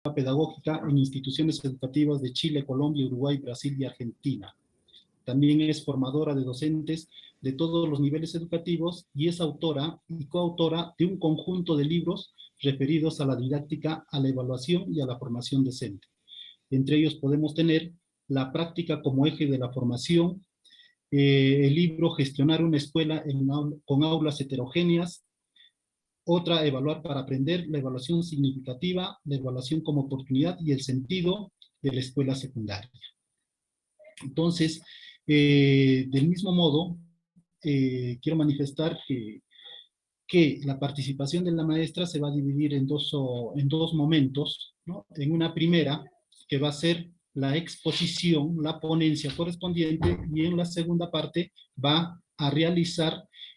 pedagógica en instituciones educativas de Chile, Colombia, Uruguay, Brasil y Argentina. También es formadora de docentes de todos los niveles educativos y es autora y coautora de un conjunto de libros referidos a la didáctica, a la evaluación y a la formación docente. Entre ellos podemos tener La práctica como eje de la formación, el libro Gestionar una escuela con aulas heterogéneas, otra, Evaluar para aprender, la evaluación significativa, la evaluación como oportunidad y el sentido de la escuela secundaria. Entonces, del mismo modo, quiero manifestar que la participación de la maestra se va a dividir en dos momentos, ¿no? En una primera, que va a ser la exposición, la ponencia correspondiente, y en la segunda parte va a realizar,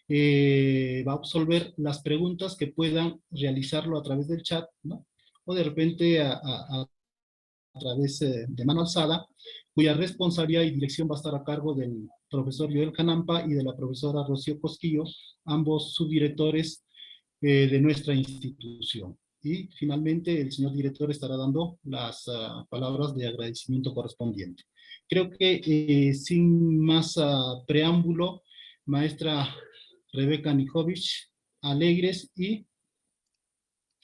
va a absolver las preguntas que puedan realizarlo a través del chat, ¿no? O de repente a través de mano alzada, cuya responsabilidad y dirección va a estar a cargo del profesor Joel Canampa y de la profesora Rocío Cosquillo, ambos subdirectores de nuestra institución. Y finalmente el señor director estará dando las palabras de agradecimiento correspondiente. Creo que sin más preámbulo, maestra Rebeca Nijovic, alegres y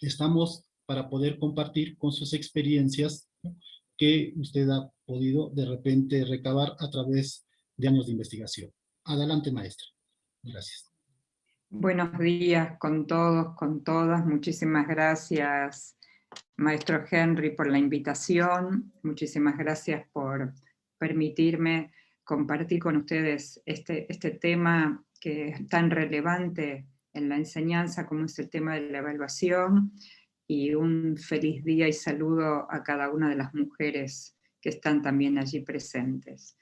estamos para poder compartir con sus experiencias, ¿no?, que usted ha podido de repente recabar a través de años de investigación. Adelante, maestra. Gracias. Buenos días con todos, con todas. Muchísimas gracias, maestro Henry, por la invitación. Muchísimas gracias por permitirme compartir con ustedes este tema que es tan relevante en la enseñanza como es el tema de la evaluación, y un feliz día y saludo a cada una de las mujeres que están también allí presentes.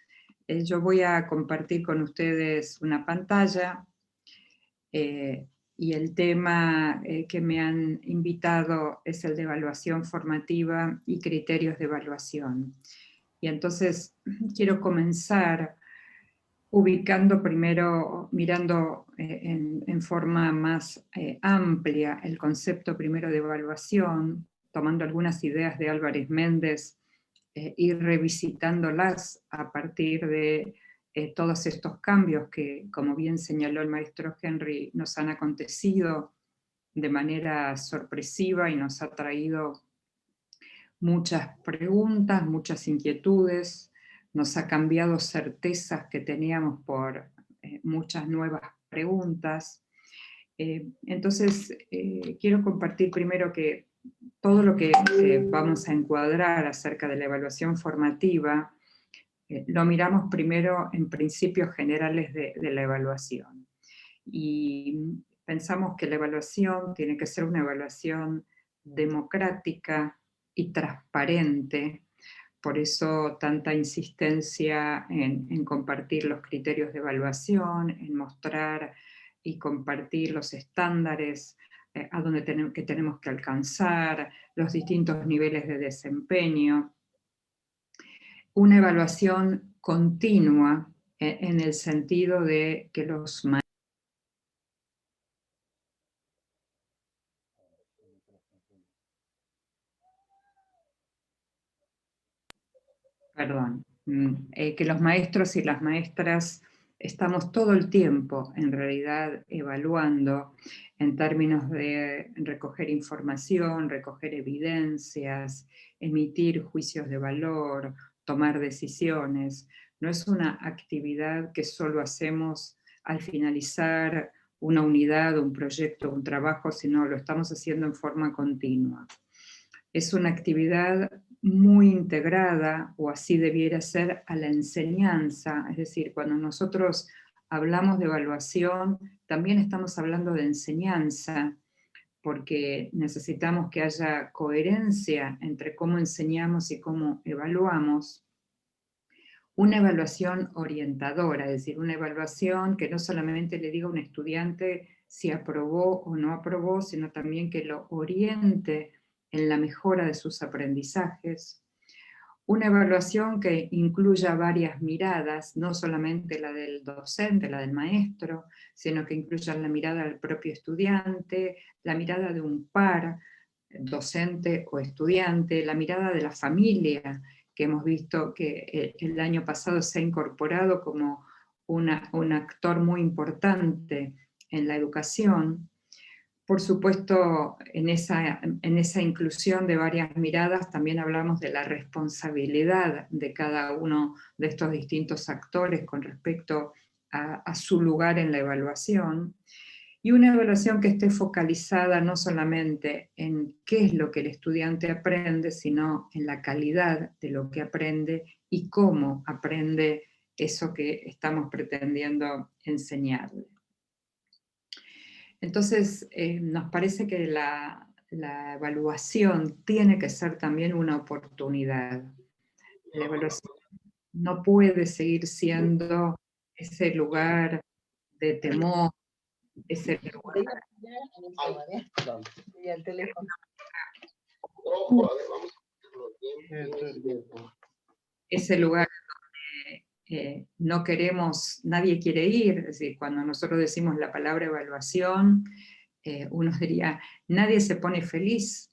Yo voy a compartir con ustedes una pantalla y el tema que me han invitado es el de evaluación formativa y criterios de evaluación. Y entonces quiero comenzar ubicando primero, mirando en forma más amplia el concepto primero de evaluación, tomando algunas ideas de Álvarez Méndez y revisitándolas a partir de todos estos cambios que, como bien señaló el maestro Henry, nos han acontecido de manera sorpresiva y nos ha traído muchas preguntas, muchas inquietudes, nos ha cambiado certezas que teníamos por muchas nuevas preguntas. Entonces, quiero compartir primero que todo lo que vamos a encuadrar acerca de la evaluación formativa lo miramos primero en principios generales de la evaluación. Y pensamos que la evaluación tiene que ser una evaluación democrática y transparente. Por eso tanta insistencia en compartir los criterios de evaluación, en mostrar y compartir los estándares a donde tenemos que alcanzar, los distintos niveles de desempeño. Una evaluación continua en el sentido de que los que los maestros y las maestras estamos todo el tiempo, en realidad, evaluando en términos de recoger información, recoger evidencias, emitir juicios de valor, tomar decisiones. No es una actividad que solo hacemos al finalizar una unidad, un proyecto, un trabajo, sino lo estamos haciendo en forma continua. Es una actividad muy integrada, o así debiera ser, a la enseñanza. Es decir, cuando nosotros hablamos de evaluación, también estamos hablando de enseñanza, porque necesitamos que haya coherencia entre cómo enseñamos y cómo evaluamos. Una evaluación orientadora, es decir, una evaluación que no solamente le diga a un estudiante si aprobó o no aprobó, sino también que lo oriente en la mejora de sus aprendizajes. Una evaluación que incluya varias miradas, no solamente la del docente, la del maestro, sino que incluya la mirada del propio estudiante, la mirada de un par, docente o estudiante, la mirada de la familia, que hemos visto que el año pasado se ha incorporado como un actor muy importante en la educación. Por supuesto, en esa inclusión de varias miradas también hablamos de la responsabilidad de cada uno de estos distintos actores con respecto a su lugar en la evaluación. Y una evaluación que esté focalizada no solamente en qué es lo que el estudiante aprende, sino en la calidad de lo que aprende y cómo aprende eso que estamos pretendiendo enseñarle. Entonces, nos parece que la evaluación tiene que ser también una oportunidad. La evaluación no puede seguir siendo ese lugar de temor, ese lugar, ese lugar donde no queremos, nadie quiere ir. Es decir, cuando nosotros decimos la palabra evaluación, uno diría, nadie se pone feliz.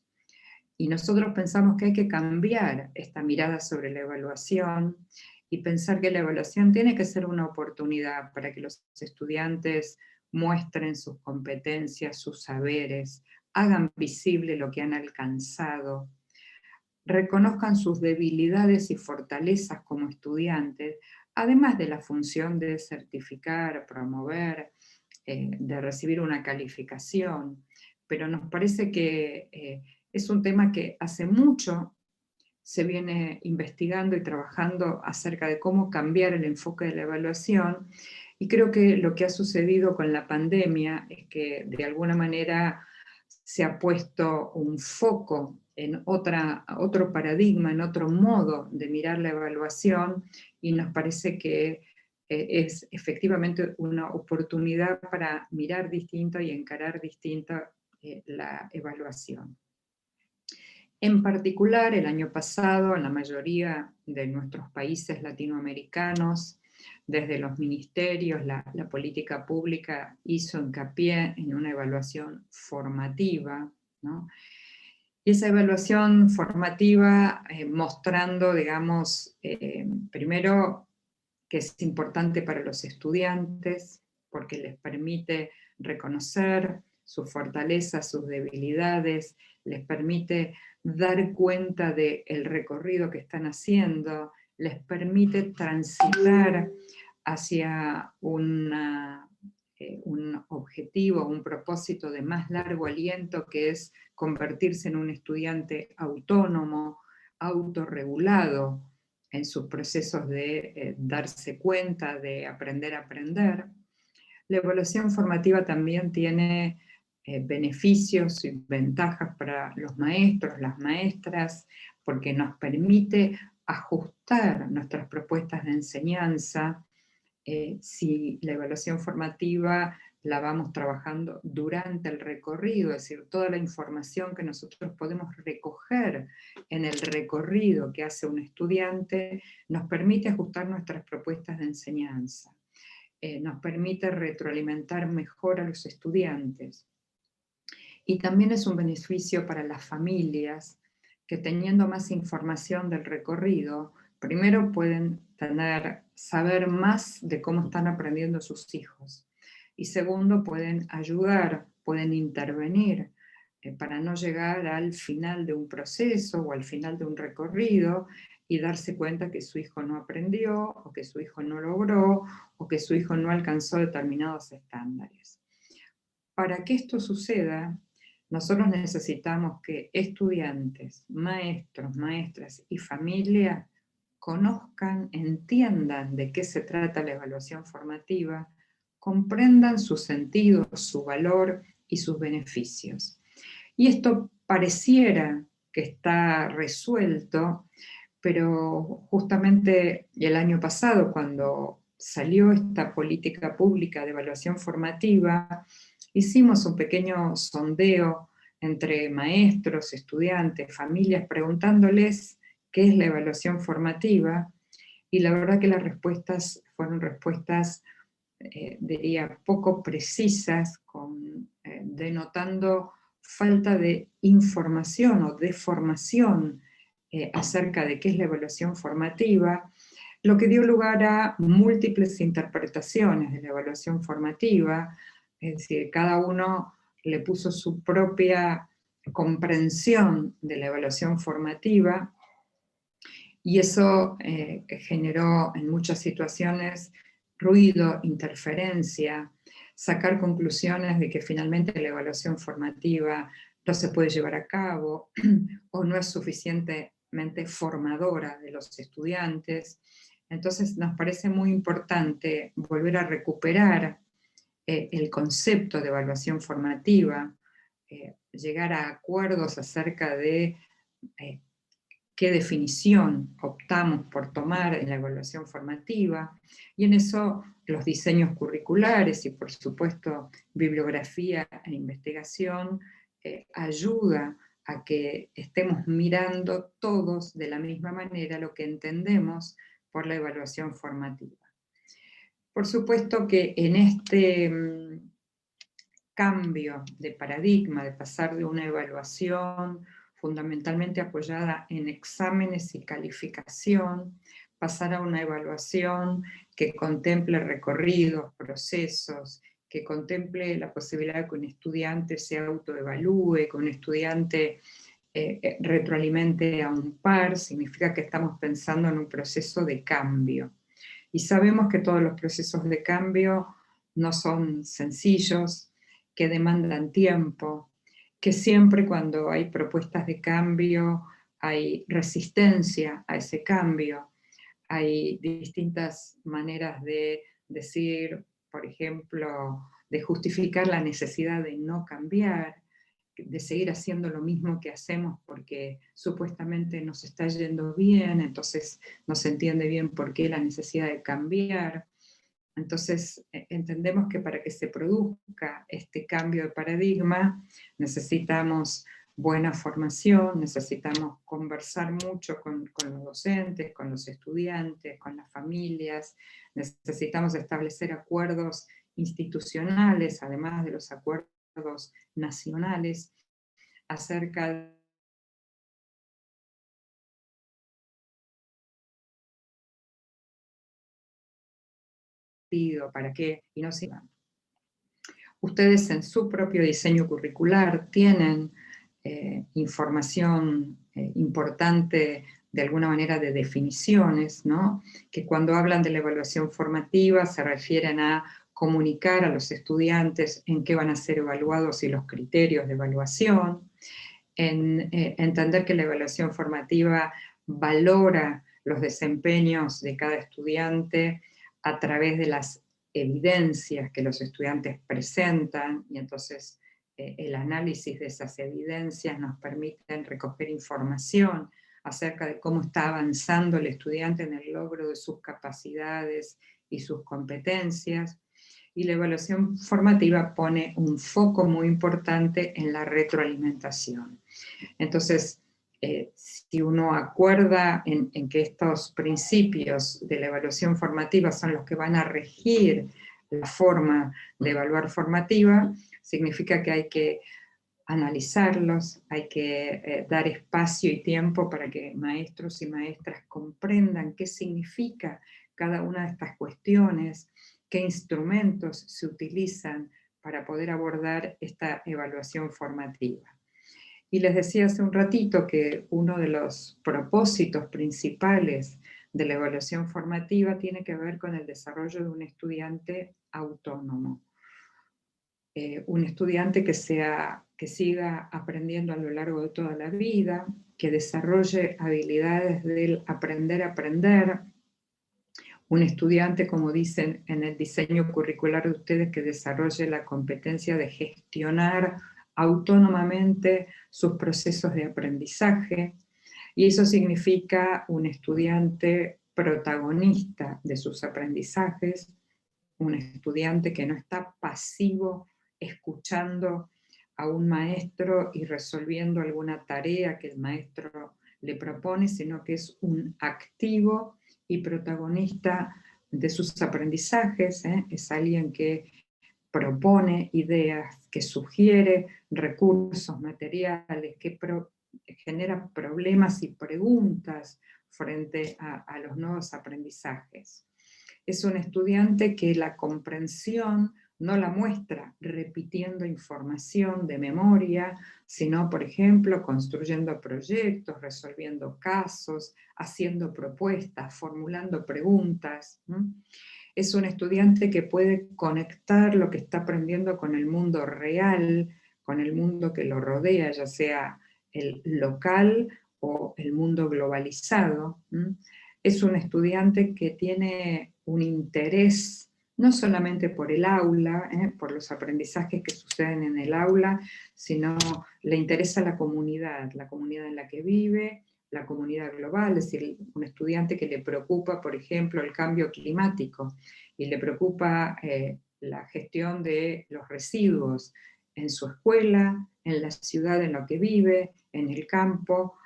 Y nosotros pensamos que hay que cambiar esta mirada sobre la evaluación y pensar que la evaluación tiene que ser una oportunidad para que los estudiantes muestren sus competencias, sus saberes, hagan visible lo que han alcanzado, reconozcan sus debilidades y fortalezas como estudiantes, además de la función de certificar, promover, de recibir una calificación. Pero nos parece que es un tema que hace mucho se viene investigando y trabajando acerca de cómo cambiar el enfoque de la evaluación, y creo que lo que ha sucedido con la pandemia es que de alguna manera se ha puesto un foco en otro paradigma, en otro modo de mirar la evaluación, y nos parece que es efectivamente una oportunidad para mirar distinto y encarar distinto la evaluación. En particular, el año pasado, en la mayoría de nuestros países latinoamericanos, desde los ministerios, la política pública hizo hincapié en una evaluación formativa, ¿no? Y esa evaluación formativa mostrando, digamos, primero que es importante para los estudiantes, porque les permite reconocer sus fortalezas, sus debilidades, les permite dar cuenta del recorrido que están haciendo, les permite transitar hacia un objetivo, un propósito de más largo aliento, que es convertirse en un estudiante autónomo, autorregulado en sus procesos de darse cuenta, de aprender a aprender. La evaluación formativa también tiene beneficios y ventajas para los maestros, las maestras, porque nos permite ajustar nuestras propuestas de enseñanza. Si la evaluación formativa la vamos trabajando durante el recorrido, es decir, toda la información que nosotros podemos recoger en el recorrido que hace un estudiante, nos permite ajustar nuestras propuestas de enseñanza, nos permite retroalimentar mejor a los estudiantes. Y también es un beneficio para las familias, que teniendo más información del recorrido, primero pueden saber más de cómo están aprendiendo sus hijos. Y segundo, pueden ayudar, pueden intervenir para no llegar al final de un proceso o al final de un recorrido y darse cuenta que su hijo no aprendió, o que su hijo no logró, o que su hijo no alcanzó determinados estándares. Para que esto suceda, nosotros necesitamos que estudiantes, maestros, maestras y familia conozcan, entiendan de qué se trata la evaluación formativa, comprendan su sentido, su valor y sus beneficios. Y esto pareciera que está resuelto, pero justamente el año pasado, cuando salió esta política pública de evaluación formativa, hicimos un pequeño sondeo entre maestros, estudiantes, familias, preguntándoles qué es la evaluación formativa, y la verdad que las respuestas fueron respuestas, diría, poco precisas, denotando falta de información o de formación acerca de qué es la evaluación formativa, lo que dio lugar a múltiples interpretaciones de la evaluación formativa, es decir, cada uno le puso su propia comprensión de la evaluación formativa, y eso generó en muchas situaciones ruido, interferencia, sacar conclusiones de que finalmente la evaluación formativa no se puede llevar a cabo o no es suficientemente formadora de los estudiantes. Entonces nos parece muy importante volver a recuperar el concepto de evaluación formativa, llegar a acuerdos acerca de qué definición optamos por tomar en la evaluación formativa, y en eso los diseños curriculares y por supuesto bibliografía e investigación ayuda a que estemos mirando todos de la misma manera lo que entendemos por la evaluación formativa. Por supuesto que en este cambio de paradigma, de pasar de una evaluación fundamentalmente apoyada en exámenes y calificación, pasar a una evaluación que contemple recorridos, procesos, que contemple la posibilidad de que un estudiante se autoevalúe, que un estudiante retroalimente a un par, significa que estamos pensando en un proceso de cambio. Y sabemos que todos los procesos de cambio no son sencillos, que demandan tiempo, que siempre cuando hay propuestas de cambio hay resistencia a ese cambio, hay distintas maneras de decir, por ejemplo, de justificar la necesidad de no cambiar, de seguir haciendo lo mismo que hacemos porque supuestamente nos está yendo bien, entonces no se entiende bien por qué la necesidad de cambiar. Entonces entendemos que para que se produzca este cambio de paradigma necesitamos buena formación, necesitamos conversar mucho con los docentes, con los estudiantes, con las familias, necesitamos establecer acuerdos institucionales, además de los acuerdos nacionales, acerca de para qué, y no se van. Ustedes en su propio diseño curricular tienen información importante de alguna manera de definiciones, ¿no? Que cuando hablan de la evaluación formativa se refieren a comunicar a los estudiantes en qué van a ser evaluados y los criterios de evaluación, en entender que la evaluación formativa valora los desempeños de cada estudiante a través de las evidencias que los estudiantes presentan, y entonces el análisis de esas evidencias nos permiten recoger información acerca de cómo está avanzando el estudiante en el logro de sus capacidades y sus competencias. Y la evaluación formativa pone un foco muy importante en la retroalimentación. Entonces, si uno acuerda en que estos principios de la evaluación formativa son los que van a regir la forma de evaluar formativa, significa que hay que analizarlos, hay que dar espacio y tiempo para que maestros y maestras comprendan qué significa cada una de estas cuestiones, qué instrumentos se utilizan para poder abordar esta evaluación formativa. Y les decía hace un ratito que uno de los propósitos principales de la evaluación formativa tiene que ver con el desarrollo de un estudiante autónomo. Un estudiante que siga aprendiendo a lo largo de toda la vida, que desarrolle habilidades del aprender a aprender. Un estudiante, como dicen en el diseño curricular de ustedes, que desarrolle la competencia de gestionar autónomamente sus procesos de aprendizaje, y eso significa un estudiante protagonista de sus aprendizajes, un estudiante que no está pasivo escuchando a un maestro y resolviendo alguna tarea que el maestro le propone, sino que es un activo y protagonista de sus aprendizajes, es alguien que propone ideas, que sugiere recursos materiales, que genera problemas y preguntas frente a los nuevos aprendizajes. Es un estudiante que la comprensión no la muestra repitiendo información de memoria, sino, por ejemplo, construyendo proyectos, resolviendo casos, haciendo propuestas, formulando preguntas. Es un estudiante que puede conectar lo que está aprendiendo con el mundo real, con el mundo que lo rodea, ya sea el local o el mundo globalizado. Es un estudiante que tiene un interés no solamente por el aula, por los aprendizajes que suceden en el aula, sino le interesa la comunidad en la que vive, la comunidad global, es decir, un estudiante que le preocupa, por ejemplo, el cambio climático y le preocupa la gestión de los residuos en su escuela, en la ciudad en la que vive, en el campo,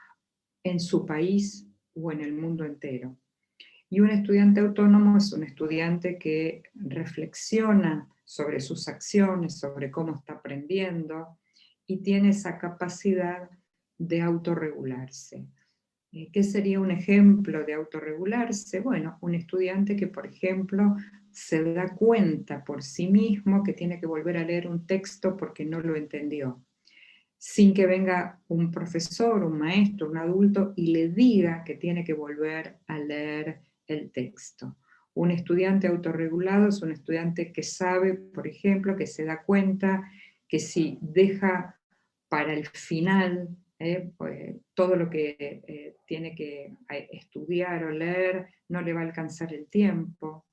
en su país o en el mundo entero. Y un estudiante autónomo es un estudiante que reflexiona sobre sus acciones, sobre cómo está aprendiendo, y tiene esa capacidad de autorregularse. ¿Qué sería un ejemplo de autorregularse? Bueno, un estudiante que, por ejemplo, se da cuenta por sí mismo que tiene que volver a leer un texto porque no lo entendió, sin que venga un profesor, un maestro, un adulto y le diga que tiene que volver a leer el texto. Un estudiante autorregulado es un estudiante que sabe, por ejemplo, que se da cuenta que si deja para el final pues, todo lo que tiene que estudiar o leer, no le va a alcanzar el tiempo.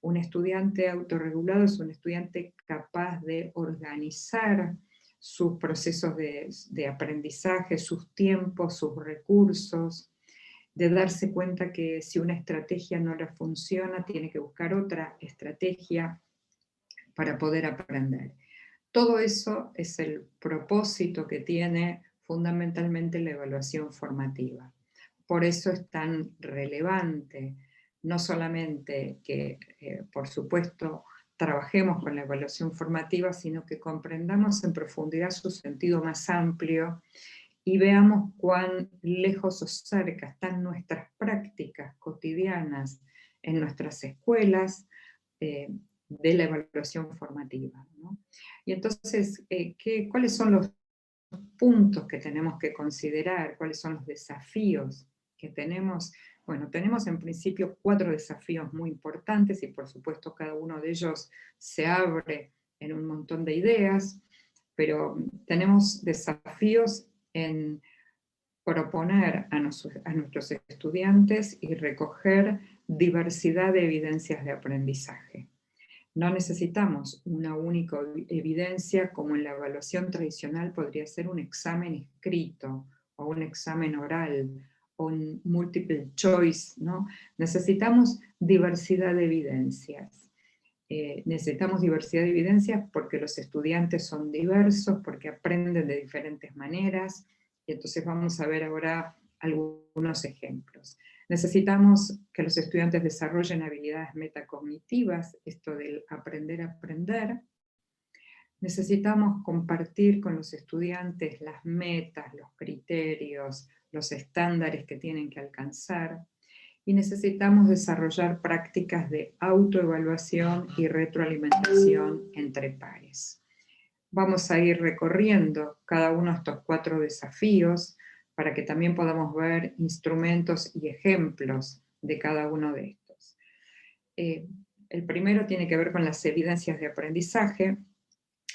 Un estudiante autorregulado es un estudiante capaz de organizar sus procesos de aprendizaje, sus tiempos, sus recursos, de darse cuenta que si una estrategia no le funciona, tiene que buscar otra estrategia para poder aprender. Todo eso es el propósito que tiene fundamentalmente la evaluación formativa. Por eso es tan relevante, no solamente que, por supuesto, trabajemos con la evaluación formativa, sino que comprendamos en profundidad su sentido más amplio y veamos cuán lejos o cerca están nuestras prácticas cotidianas en nuestras escuelas de la evaluación formativa, ¿no? Y entonces, ¿cuáles son los puntos que tenemos que considerar? ¿Cuáles son los desafíos que tenemos? Bueno, tenemos en principio 4 desafíos muy importantes y por supuesto cada uno de ellos se abre en un montón de ideas, pero tenemos desafíos en proponer a nuestros estudiantes y recoger diversidad de evidencias de aprendizaje. No necesitamos una única evidencia como en la evaluación tradicional podría ser un examen escrito o un examen oral o un multiple choice, ¿no? Necesitamos diversidad de evidencias. Necesitamos diversidad de evidencias porque los estudiantes son diversos, porque aprenden de diferentes maneras, y entonces vamos a ver ahora algunos ejemplos. Necesitamos que los estudiantes desarrollen habilidades metacognitivas, esto del aprender a aprender. Necesitamos compartir con los estudiantes las metas, los criterios, los estándares que tienen que alcanzar. Y necesitamos desarrollar prácticas de autoevaluación y retroalimentación entre pares. Vamos a ir recorriendo cada uno de estos 4 desafíos para que también podamos ver instrumentos y ejemplos de cada uno de estos. El primero tiene que ver con las evidencias de aprendizaje,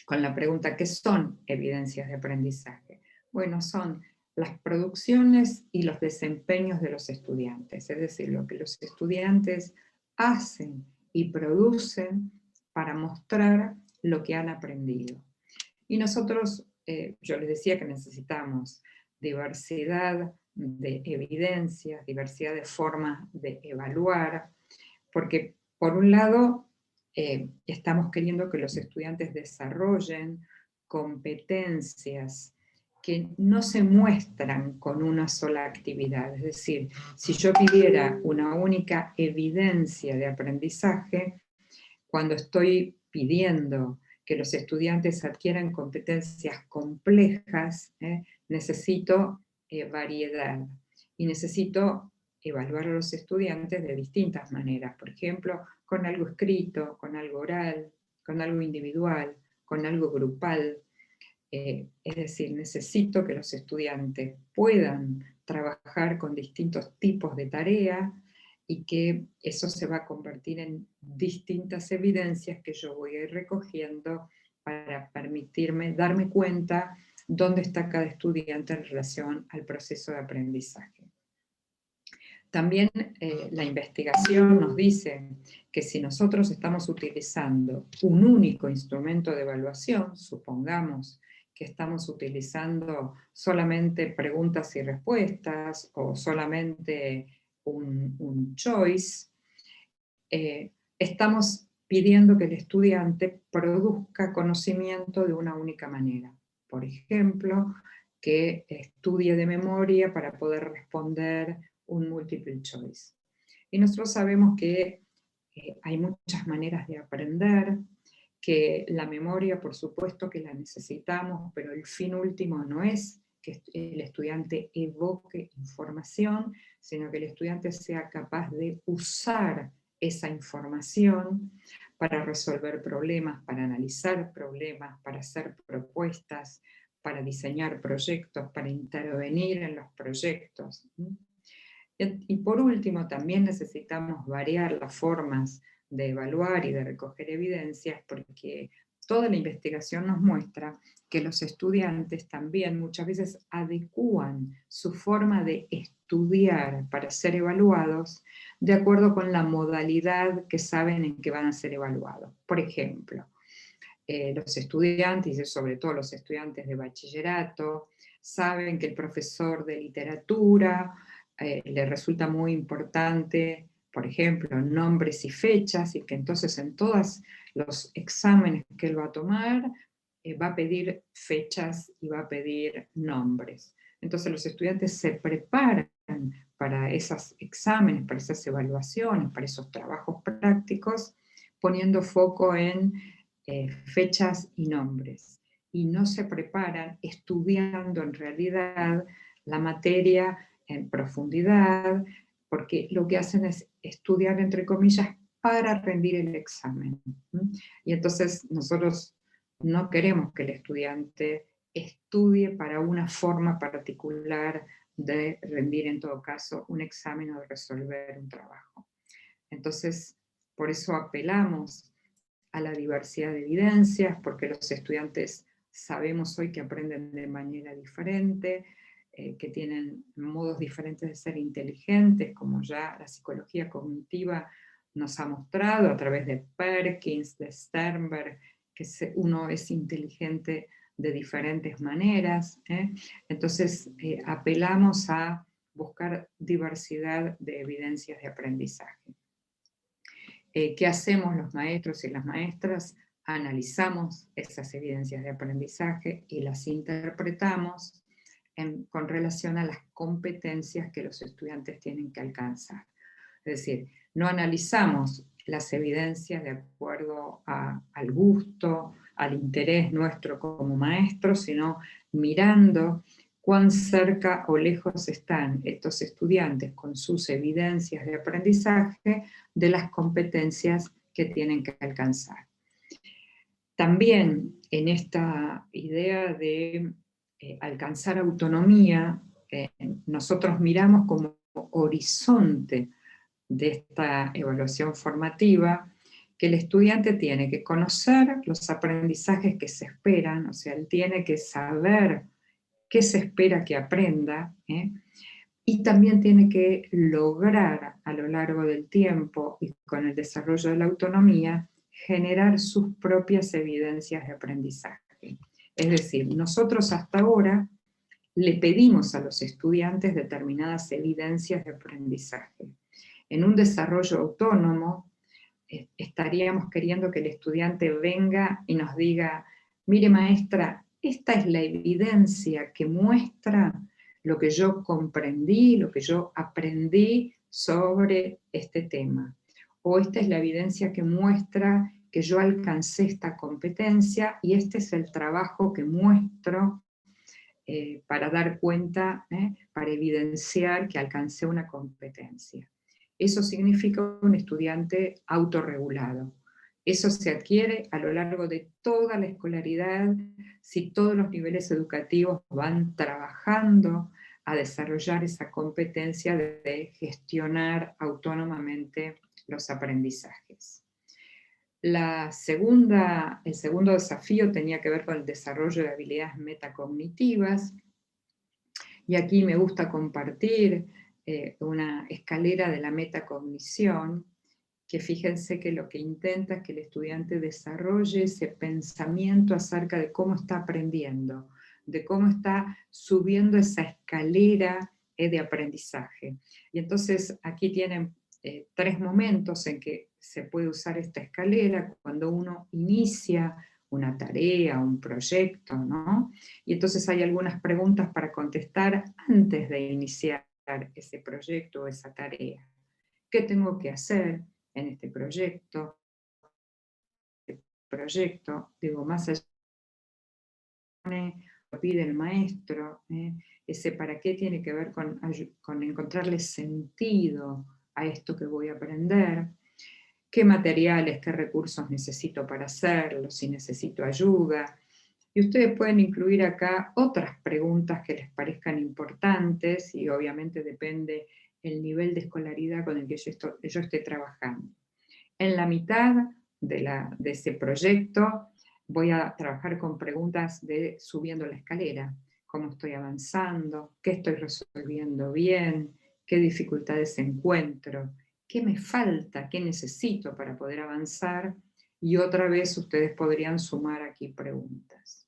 con la pregunta ¿qué son evidencias de aprendizaje? Bueno, son las producciones y los desempeños de los estudiantes, es decir, lo que los estudiantes hacen y producen para mostrar lo que han aprendido. Y nosotros, yo les decía que necesitamos diversidad de evidencias, diversidad de formas de evaluar, porque por un lado estamos queriendo que los estudiantes desarrollen competencias que no se muestran con una sola actividad. Es decir, si yo pidiera una única evidencia de aprendizaje, cuando estoy pidiendo que los estudiantes adquieran competencias complejas, necesito variedad. Y necesito evaluar a los estudiantes de distintas maneras. Por ejemplo, con algo escrito, con algo oral, con algo individual, con algo grupal. Es decir, necesito que los estudiantes puedan trabajar con distintos tipos de tarea y que eso se va a convertir en distintas evidencias que yo voy a ir recogiendo para permitirme darme cuenta dónde está cada estudiante en relación al proceso de aprendizaje. También la investigación nos dice que si nosotros estamos utilizando un único instrumento de evaluación, supongamos que estamos utilizando solamente preguntas y respuestas o solamente un choice, estamos pidiendo que el estudiante produzca conocimiento de una única manera. Por ejemplo, que estudie de memoria para poder responder un multiple choice. Y nosotros sabemos que hay muchas maneras de aprender, que la memoria, por supuesto que la necesitamos, pero el fin último no es que el estudiante evoque información, sino que el estudiante sea capaz de usar esa información para resolver problemas, para analizar problemas, para hacer propuestas, para diseñar proyectos, para intervenir en los proyectos. Y por último, también necesitamos variar las formas de evaluar y de recoger evidencias, porque toda la investigación nos muestra que los estudiantes también muchas veces adecúan su forma de estudiar para ser evaluados de acuerdo con la modalidad que saben en que van a ser evaluados. Por ejemplo, los estudiantes, y sobre todo los estudiantes de bachillerato, saben que el profesor de literatura le resulta muy importante, por ejemplo, nombres y fechas, y que entonces en todos los exámenes que él va a tomar, va a pedir fechas y va a pedir nombres. Entonces los estudiantes se preparan para esos exámenes, para esas evaluaciones, para esos trabajos prácticos, poniendo foco en fechas y nombres. Y no se preparan estudiando en realidad la materia en profundidad, porque lo que hacen es estudiar, entre comillas, para rendir el examen. Y entonces nosotros no queremos que el estudiante estudie para una forma particular de rendir, en todo caso, un examen o de resolver un trabajo. Entonces, por eso apelamos a la diversidad de evidencias, porque los estudiantes sabemos hoy que aprenden de manera diferente, que tienen modos diferentes de ser inteligentes, como ya la psicología cognitiva nos ha mostrado a través de Perkins, de Sternberg, que uno es inteligente de diferentes maneras. Entonces apelamos a buscar diversidad de evidencias de aprendizaje. ¿Qué hacemos los maestros y las maestras? Analizamos esas evidencias de aprendizaje y las interpretamos con relación a las competencias que los estudiantes tienen que alcanzar. Es decir, no analizamos las evidencias de acuerdo al gusto, al interés nuestro como maestros, sino mirando cuán cerca o lejos están estos estudiantes con sus evidencias de aprendizaje de las competencias que tienen que alcanzar. También en esta idea de alcanzar autonomía, nosotros miramos como horizonte de esta evaluación formativa que el estudiante tiene que conocer los aprendizajes que se esperan, o sea, él tiene que saber qué se espera que aprenda, y también tiene que lograr a lo largo del tiempo y con el desarrollo de la autonomía generar sus propias evidencias de aprendizaje. Es decir, nosotros hasta ahora le pedimos a los estudiantes determinadas evidencias de aprendizaje. En un desarrollo autónomo estaríamos queriendo que el estudiante venga y nos diga, mire maestra, esta es la evidencia que muestra lo que yo comprendí, lo que yo aprendí sobre este tema. O esta es la evidencia que muestra que yo alcancé esta competencia y este es el trabajo que muestro para dar cuenta, para evidenciar que alcancé una competencia. Eso significa un estudiante autorregulado. Eso se adquiere a lo largo de toda la escolaridad, si todos los niveles educativos van trabajando a desarrollar esa competencia de gestionar autónomamente los aprendizajes. El segundo desafío tenía que ver con el desarrollo de habilidades metacognitivas, y aquí me gusta compartir una escalera de la metacognición, que fíjense que lo que intenta es que el estudiante desarrolle ese pensamiento acerca de cómo está aprendiendo, de cómo está subiendo esa escalera de aprendizaje. Y entonces aquí tienen 3 momentos en que se puede usar esta escalera: cuando uno inicia una tarea, un proyecto, ¿no? Y entonces hay algunas preguntas para contestar antes de iniciar ese proyecto o esa tarea. ¿Qué tengo que hacer en este proyecto? Digo, más allá de lo pide el maestro, ese para qué tiene que ver con encontrarle sentido a esto que voy a aprender, qué materiales, qué recursos necesito para hacerlo, si necesito ayuda. Y ustedes pueden incluir acá otras preguntas que les parezcan importantes, y obviamente depende el nivel de escolaridad con el que yo esté trabajando. En la mitad de ese proyecto voy a trabajar con preguntas de subiendo la escalera: cómo estoy avanzando, qué estoy resolviendo bien, qué dificultades encuentro, qué me falta, qué necesito para poder avanzar, y otra vez ustedes podrían sumar aquí preguntas.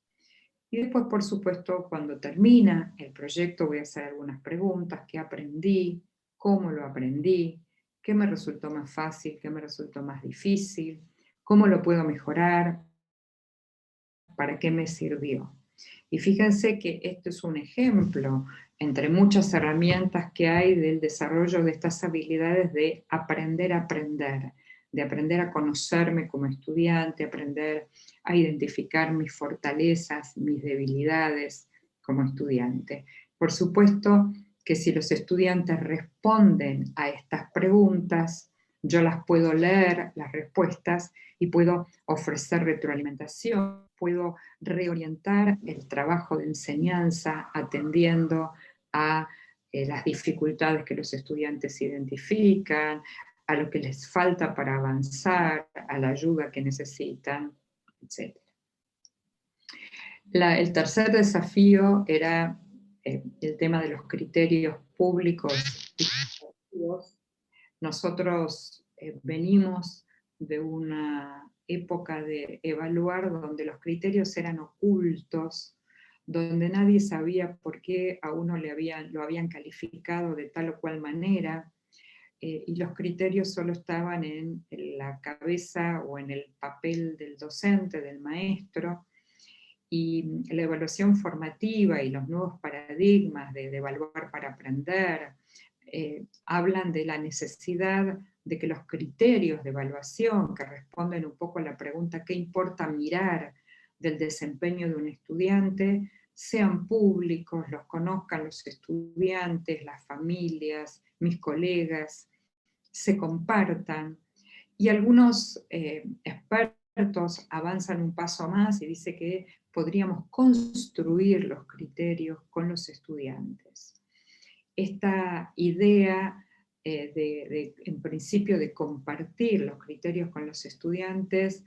Y después, por supuesto, cuando termina el proyecto voy a hacer algunas preguntas: qué aprendí, cómo lo aprendí, qué me resultó más fácil, qué me resultó más difícil, cómo lo puedo mejorar, para qué me sirvió. Y fíjense que esto es un ejemplo entre muchas herramientas que hay del desarrollo de estas habilidades de aprender a aprender, de aprender a conocerme como estudiante, aprender a identificar mis fortalezas, mis debilidades como estudiante. Por supuesto que si los estudiantes responden a estas preguntas, yo las puedo leer, las respuestas, y puedo ofrecer retroalimentación, puedo reorientar el trabajo de enseñanza atendiendo a las dificultades que los estudiantes identifican, a lo que les falta para avanzar, a la ayuda que necesitan, etc. El tercer desafío era el tema de los criterios públicos y educativos. Nosotros venimos de una época de evaluar donde los criterios eran ocultos, donde nadie sabía por qué a uno lo habían calificado de tal o cual manera, y los criterios solo estaban en la cabeza o en el papel del docente, del maestro. Y la evaluación formativa y los nuevos paradigmas de evaluar para aprender hablan de la necesidad de que los criterios de evaluación, que responden un poco a la pregunta ¿qué importa mirar del desempeño de un estudiante?, sean públicos, los conozcan los estudiantes, las familias, mis colegas, se compartan. Y algunos expertos avanzan un paso más y dicen que podríamos construir los criterios con los estudiantes. Esta idea en principio de compartir los criterios con los estudiantes,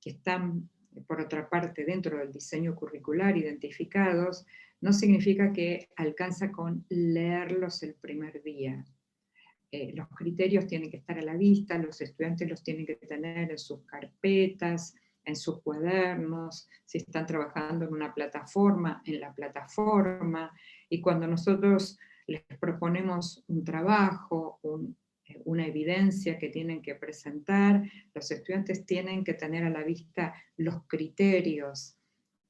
que están por otra parte dentro del diseño curricular identificados, no significa que alcanza con leerlos el primer día. Los criterios tienen que estar a la vista, los estudiantes los tienen que tener en sus carpetas, en sus cuadernos, si están trabajando en una plataforma, en la plataforma, y cuando nosotros les proponemos un trabajo, una evidencia que tienen que presentar, los estudiantes tienen que tener a la vista los criterios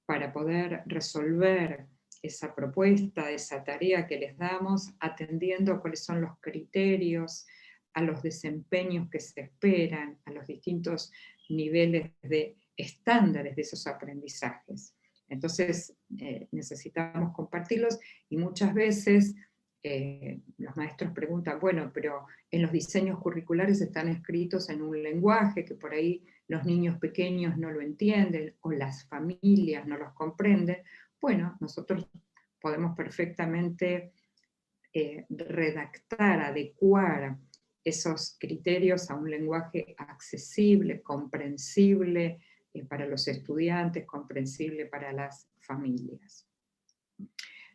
para poder resolver esa propuesta, esa tarea que les damos, atendiendo a cuáles son los criterios a los desempeños que se esperan, a los distintos niveles de estándares de esos aprendizajes. Entonces necesitamos compartirlos y muchas veces los maestros preguntan, bueno, pero en los diseños curriculares están escritos en un lenguaje que por ahí los niños pequeños no lo entienden o las familias no los comprenden. Bueno, nosotros podemos perfectamente redactar, adecuar esos criterios a un lenguaje accesible, comprensible para los estudiantes, comprensible para las familias.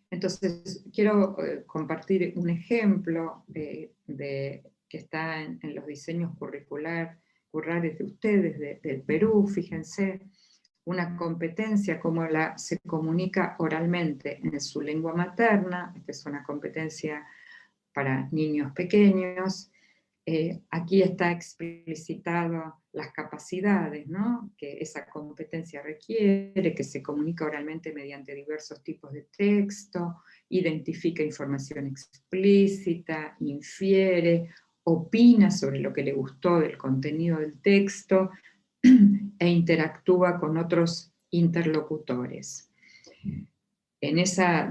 Entonces, quiero compartir un ejemplo que está en los diseños curriculares de ustedes, del Perú, fíjense, una competencia como se comunica oralmente en su lengua materna. Esta es una competencia para niños pequeños. Aquí está explicitado las capacidades, ¿no?, que esa competencia requiere, que se comunica oralmente mediante diversos tipos de texto, identifica información explícita, infiere, opina sobre lo que le gustó del contenido del texto e interactúa con otros interlocutores.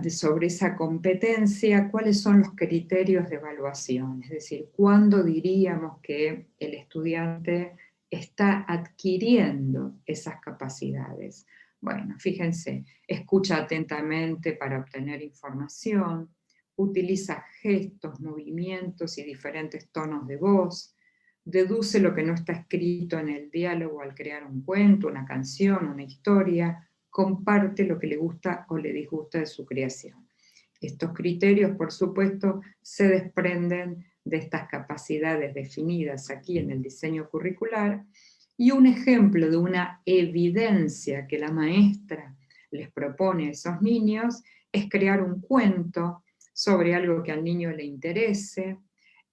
Sobre esa competencia, ¿cuáles son los criterios de evaluación? Es decir, ¿cuándo diríamos que el estudiante está adquiriendo esas capacidades? Bueno, fíjense, escucha atentamente para obtener información, utiliza gestos, movimientos y diferentes tonos de voz, deduce lo que no está escrito en el diálogo al crear un cuento, una canción, una historia, comparte lo que le gusta o le disgusta de su creación. Estos criterios, por supuesto, se desprenden de estas capacidades definidas aquí en el diseño curricular, y un ejemplo de una evidencia que la maestra les propone a esos niños es crear un cuento sobre algo que al niño le interese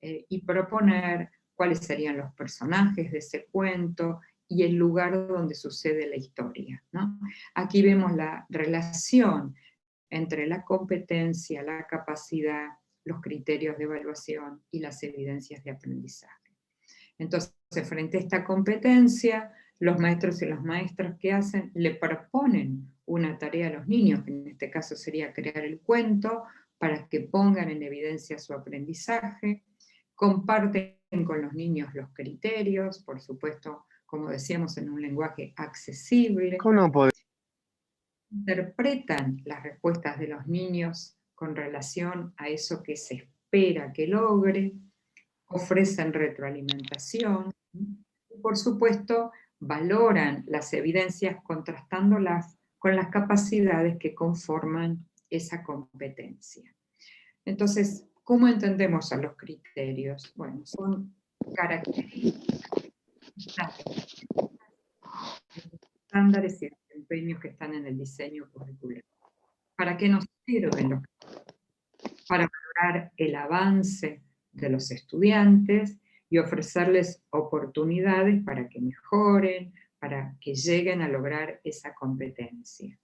y proponer cuáles serían los personajes de ese cuento y el lugar donde sucede la historia, ¿no? Aquí vemos la relación entre la competencia, la capacidad, los criterios de evaluación y las evidencias de aprendizaje. Entonces, frente a esta competencia, los maestros y las maestras, ¿qué hacen? Le proponen una tarea a los niños, que en este caso sería crear el cuento, para que pongan en evidencia su aprendizaje, comparten con los niños los criterios, por supuesto, como decíamos, en un lenguaje accesible. Interpretan las respuestas de los niños con relación a eso que se espera que logre, ofrecen retroalimentación, y por supuesto valoran las evidencias contrastándolas con las capacidades que conforman esa competencia. Entonces, ¿cómo entendemos a los criterios? Bueno, son características, estándares y desempeños que están en el diseño curricular. ¿Para qué nos sirven los criterios? Para valorar el avance de los estudiantes y ofrecerles oportunidades para que mejoren, para que lleguen a lograr esa competencia.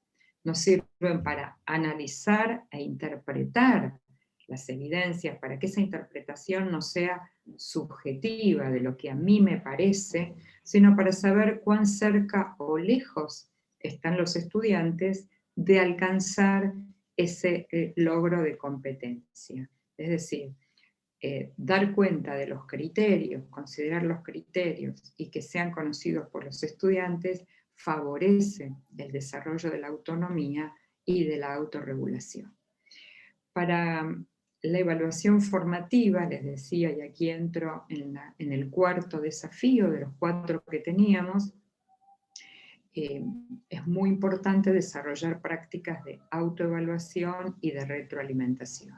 Nos sirven para analizar e interpretar las evidencias, para que esa interpretación no sea subjetiva de lo que a mí me parece, sino para saber cuán cerca o lejos están los estudiantes de alcanzar ese logro de competencia. Es decir, dar cuenta de los criterios, considerar los criterios y que sean conocidos por los estudiantes favorece el desarrollo de la autonomía y de la autorregulación. Para la evaluación formativa, les decía, y aquí entro en el cuarto desafío de los 4 que teníamos, es muy importante desarrollar prácticas de autoevaluación y de retroalimentación.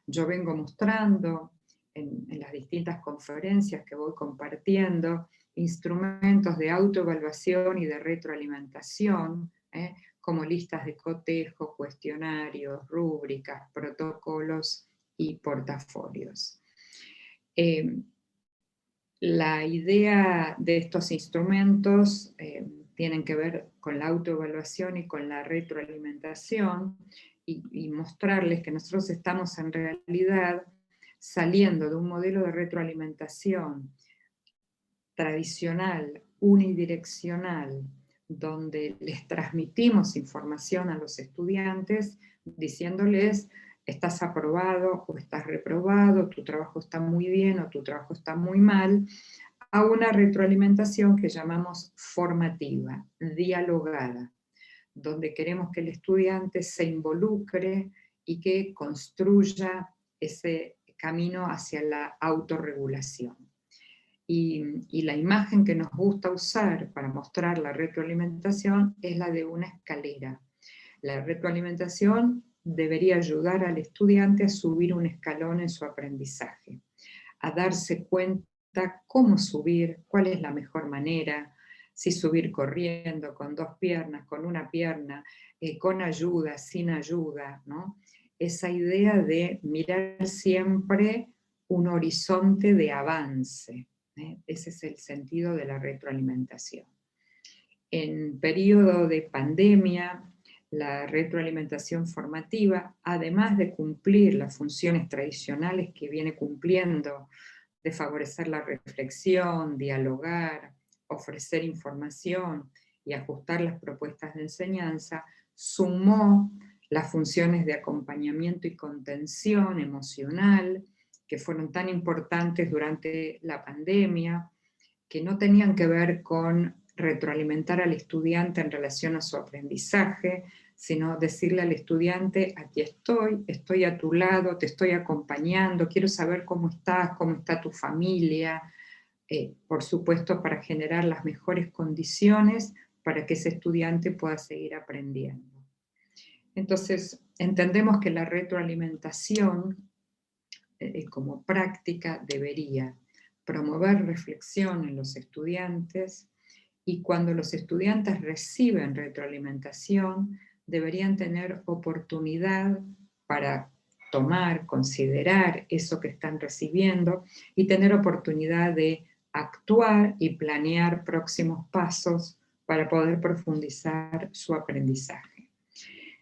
Yo vengo mostrando en las distintas conferencias que voy compartiendo instrumentos de autoevaluación y de retroalimentación, como listas de cotejo, cuestionarios, rúbricas, protocolos y portafolios. La idea de estos instrumentos tienen que ver con la autoevaluación y con la retroalimentación, y mostrarles que nosotros estamos en realidad saliendo de un modelo de retroalimentación tradicional, unidireccional, donde les transmitimos información a los estudiantes diciéndoles estás aprobado o estás reprobado, tu trabajo está muy bien o tu trabajo está muy mal, a una retroalimentación que llamamos formativa, dialogada, donde queremos que el estudiante se involucre y que construya ese camino hacia la autorregulación. Y la imagen que nos gusta usar para mostrar la retroalimentación es la de una escalera. La retroalimentación debería ayudar al estudiante a subir un escalón en su aprendizaje, a darse cuenta cómo subir, cuál es la mejor manera, si subir corriendo, con 2 piernas, con una pierna, con ayuda, sin ayuda, ¿no? Esa idea de mirar siempre un horizonte de avance. Ese es el sentido de la retroalimentación. En periodo de pandemia, la retroalimentación formativa, además de cumplir las funciones tradicionales que viene cumpliendo, de favorecer la reflexión, dialogar, ofrecer información y ajustar las propuestas de enseñanza, sumó las funciones de acompañamiento y contención emocional, que fueron tan importantes durante la pandemia, que no tenían que ver con retroalimentar al estudiante en relación a su aprendizaje, sino decirle al estudiante, aquí estoy a tu lado, te estoy acompañando, quiero saber cómo está tu familia, por supuesto para generar las mejores condiciones para que ese estudiante pueda seguir aprendiendo. Entonces, entendemos que la retroalimentación como práctica debería promover reflexión en los estudiantes, y cuando los estudiantes reciben retroalimentación, deberían tener oportunidad para tomar, considerar eso que están recibiendo y tener oportunidad de actuar y planear próximos pasos para poder profundizar su aprendizaje.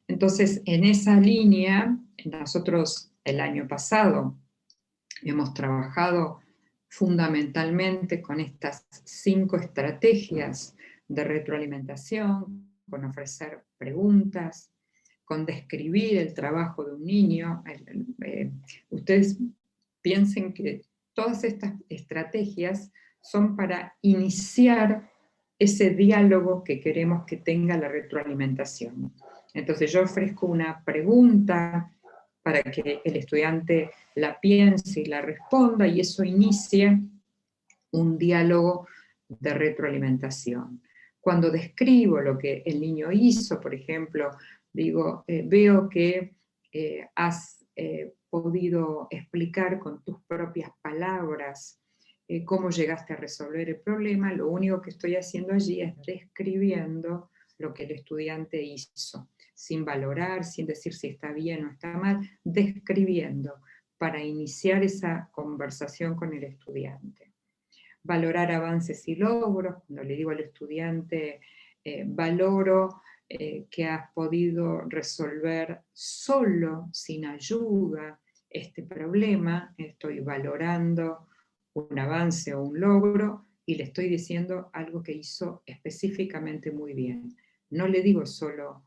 Entonces, en esa línea, nosotros el año pasado hemos trabajado fundamentalmente con estas 5 estrategias de retroalimentación, con ofrecer preguntas, con describir el trabajo de un niño. Ustedes piensen que todas estas estrategias son para iniciar ese diálogo que queremos que tenga la retroalimentación. Entonces yo ofrezco una pregunta para que el estudiante la piense y la responda, y eso inicie un diálogo de retroalimentación. Cuando describo lo que el niño hizo, por ejemplo, digo, veo que has podido explicar con tus propias palabras cómo llegaste a resolver el problema, lo único que estoy haciendo allí es describiendo lo que el estudiante hizo, sin valorar, sin decir si está bien o está mal, describiendo para iniciar esa conversación con el estudiante. Valorar avances y logros, cuando le digo al estudiante, valoro que has podido resolver solo, sin ayuda, este problema, estoy valorando un avance o un logro y le estoy diciendo algo que hizo específicamente muy bien. No le digo solo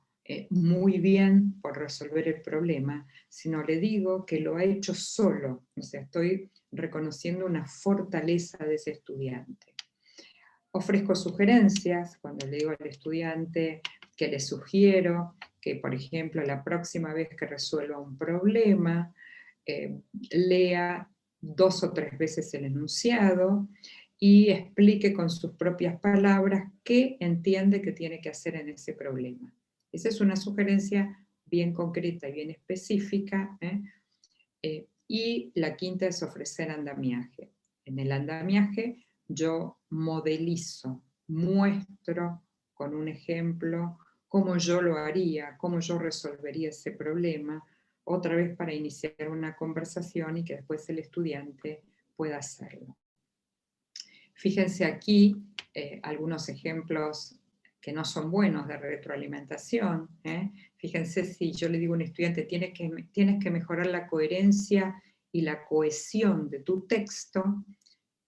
muy bien por resolver el problema, sino le digo que lo ha hecho solo, o sea, estoy reconociendo una fortaleza de ese estudiante. Ofrezco sugerencias cuando le digo al estudiante que le sugiero que, por ejemplo, la próxima vez que resuelva un problema, lea 2 o 3 veces el enunciado y explique con sus propias palabras qué entiende que tiene que hacer en ese problema. Esa es una sugerencia bien concreta y bien específica. Y la quinta es ofrecer andamiaje. En el andamiaje yo modelizo, muestro con un ejemplo cómo yo lo haría, cómo yo resolvería ese problema, otra vez para iniciar una conversación y que después el estudiante pueda hacerlo. Fíjense aquí algunos ejemplos que no son buenos de retroalimentación. Fíjense si yo le digo a un estudiante, tienes que mejorar la coherencia y la cohesión de tu texto,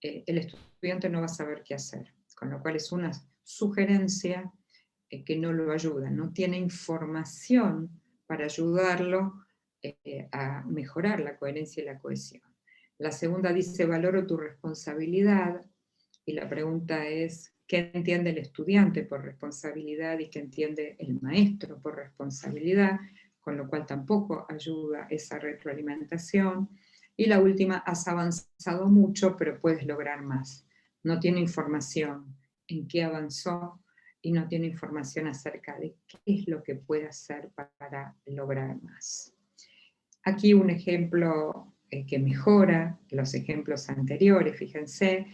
el estudiante no va a saber qué hacer, con lo cual es una sugerencia que no lo ayuda, no tiene información para ayudarlo a mejorar la coherencia y la cohesión. La segunda dice, valoro tu responsabilidad, y la pregunta es, ¿qué entiende el estudiante por responsabilidad y qué entiende el maestro por responsabilidad? Con lo cual tampoco ayuda esa retroalimentación. Y la última, has avanzado mucho, pero puedes lograr más. No tiene información en qué avanzó y no tiene información acerca de qué es lo que puede hacer para lograr más. Aquí un ejemplo que mejora los ejemplos anteriores, fíjense,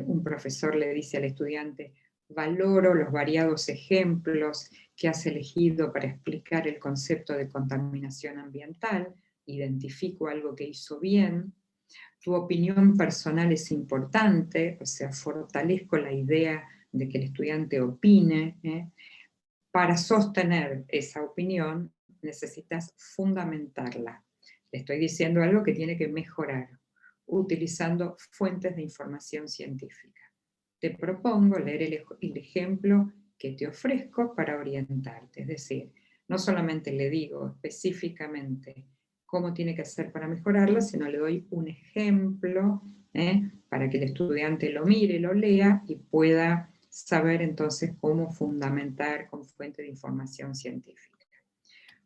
un profesor le dice al estudiante, valoro los variados ejemplos que has elegido para explicar el concepto de contaminación ambiental, identifico algo que hizo bien, tu opinión personal es importante, o sea, fortalezco la idea de que el estudiante opine. Para sostener esa opinión necesitas fundamentarla. Le estoy diciendo algo que tiene que mejorar, utilizando fuentes de información científica. Te propongo leer el ejemplo que te ofrezco para orientarte. Es decir, no solamente le digo específicamente cómo tiene que hacer para mejorarla, sino le doy un ejemplo para que el estudiante lo mire, lo lea y pueda saber entonces cómo fundamentar con fuente de información científica.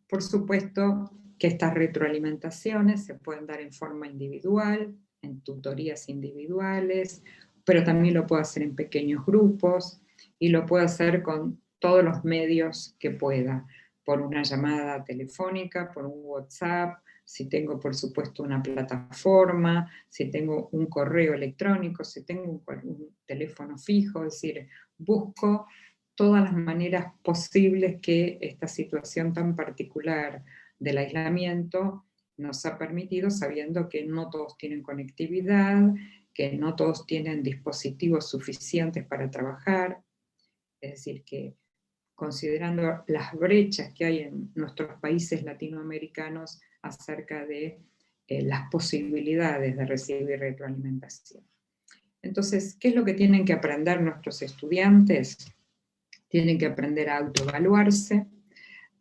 Por supuesto que estas retroalimentaciones se pueden dar en forma individual, en tutorías individuales, pero también lo puedo hacer en pequeños grupos y lo puedo hacer con todos los medios que pueda, por una llamada telefónica, por un WhatsApp, si tengo por supuesto una plataforma, si tengo un correo electrónico, si tengo un teléfono fijo, es decir, busco todas las maneras posibles que esta situación tan particular del aislamiento nos ha permitido, sabiendo que no todos tienen conectividad, que no todos tienen dispositivos suficientes para trabajar, es decir, que considerando las brechas que hay en nuestros países latinoamericanos acerca de las posibilidades de recibir retroalimentación. Entonces, ¿qué es lo que tienen que aprender nuestros estudiantes? Tienen que aprender a autoevaluarse,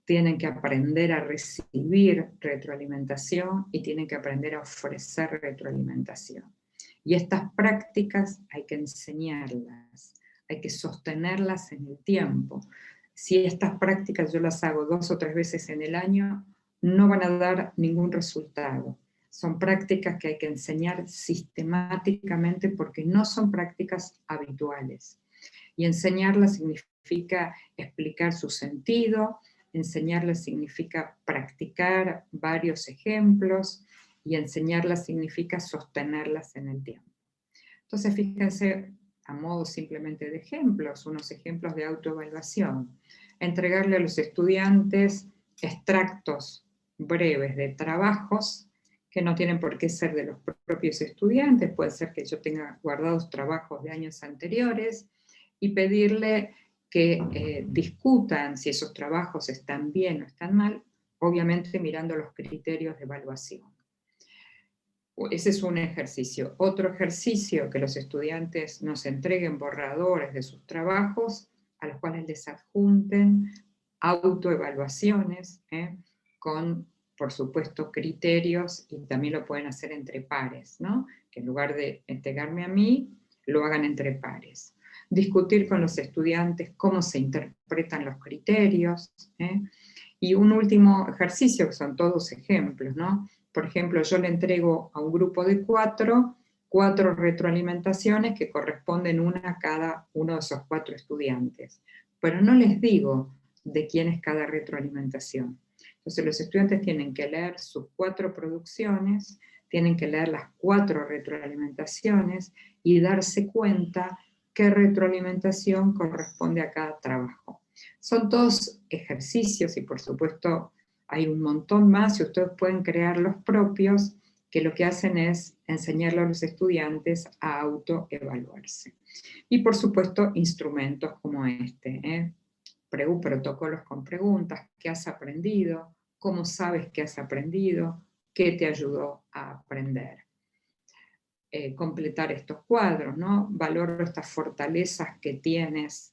tienen que aprender a recibir retroalimentación y tienen que aprender a ofrecer retroalimentación. Y estas prácticas hay que enseñarlas, hay que sostenerlas en el tiempo. Si estas prácticas yo las hago 2 o 3 veces en el año, no van a dar ningún resultado. Son prácticas que hay que enseñar sistemáticamente porque no son prácticas habituales. Y enseñarlas significa explicar su sentido, enseñarlas significa practicar varios ejemplos y enseñarlas significa sostenerlas en el tiempo. Entonces, fíjense, a modo simplemente de ejemplos, unos ejemplos de autoevaluación. Entregarle a los estudiantes extractos breves de trabajos que no tienen por qué ser de los propios estudiantes, puede ser que yo tenga guardados trabajos de años anteriores, y pedirle que discutan si esos trabajos están bien o están mal, obviamente mirando los criterios de evaluación. Ese es un ejercicio. Otro ejercicio, que los estudiantes nos entreguen borradores de sus trabajos, a los cuales les adjunten autoevaluaciones, con, por supuesto, criterios, y también lo pueden hacer entre pares, ¿no? Que en lugar de entregarme a mí, lo hagan entre pares. Discutir con los estudiantes cómo se interpretan los criterios, y un último ejercicio, que son todos ejemplos, ¿no? Por ejemplo, yo le entrego a un grupo de 4 retroalimentaciones que corresponden una a cada uno de esos 4 estudiantes, pero no les digo de quién es cada retroalimentación. Entonces los estudiantes tienen que leer sus 4 producciones, tienen que leer las 4 retroalimentaciones y darse cuenta qué retroalimentación corresponde a cada trabajo. Son todos ejercicios y por supuesto hay un montón más y ustedes pueden crear los propios que lo que hacen es enseñarle a los estudiantes a autoevaluarse. Y por supuesto instrumentos como este, protocolos con preguntas, ¿qué has aprendido? ¿Cómo sabes que has aprendido? qué te ayudó a aprender. Completar estos cuadros, ¿no? Valoro estas fortalezas que tienes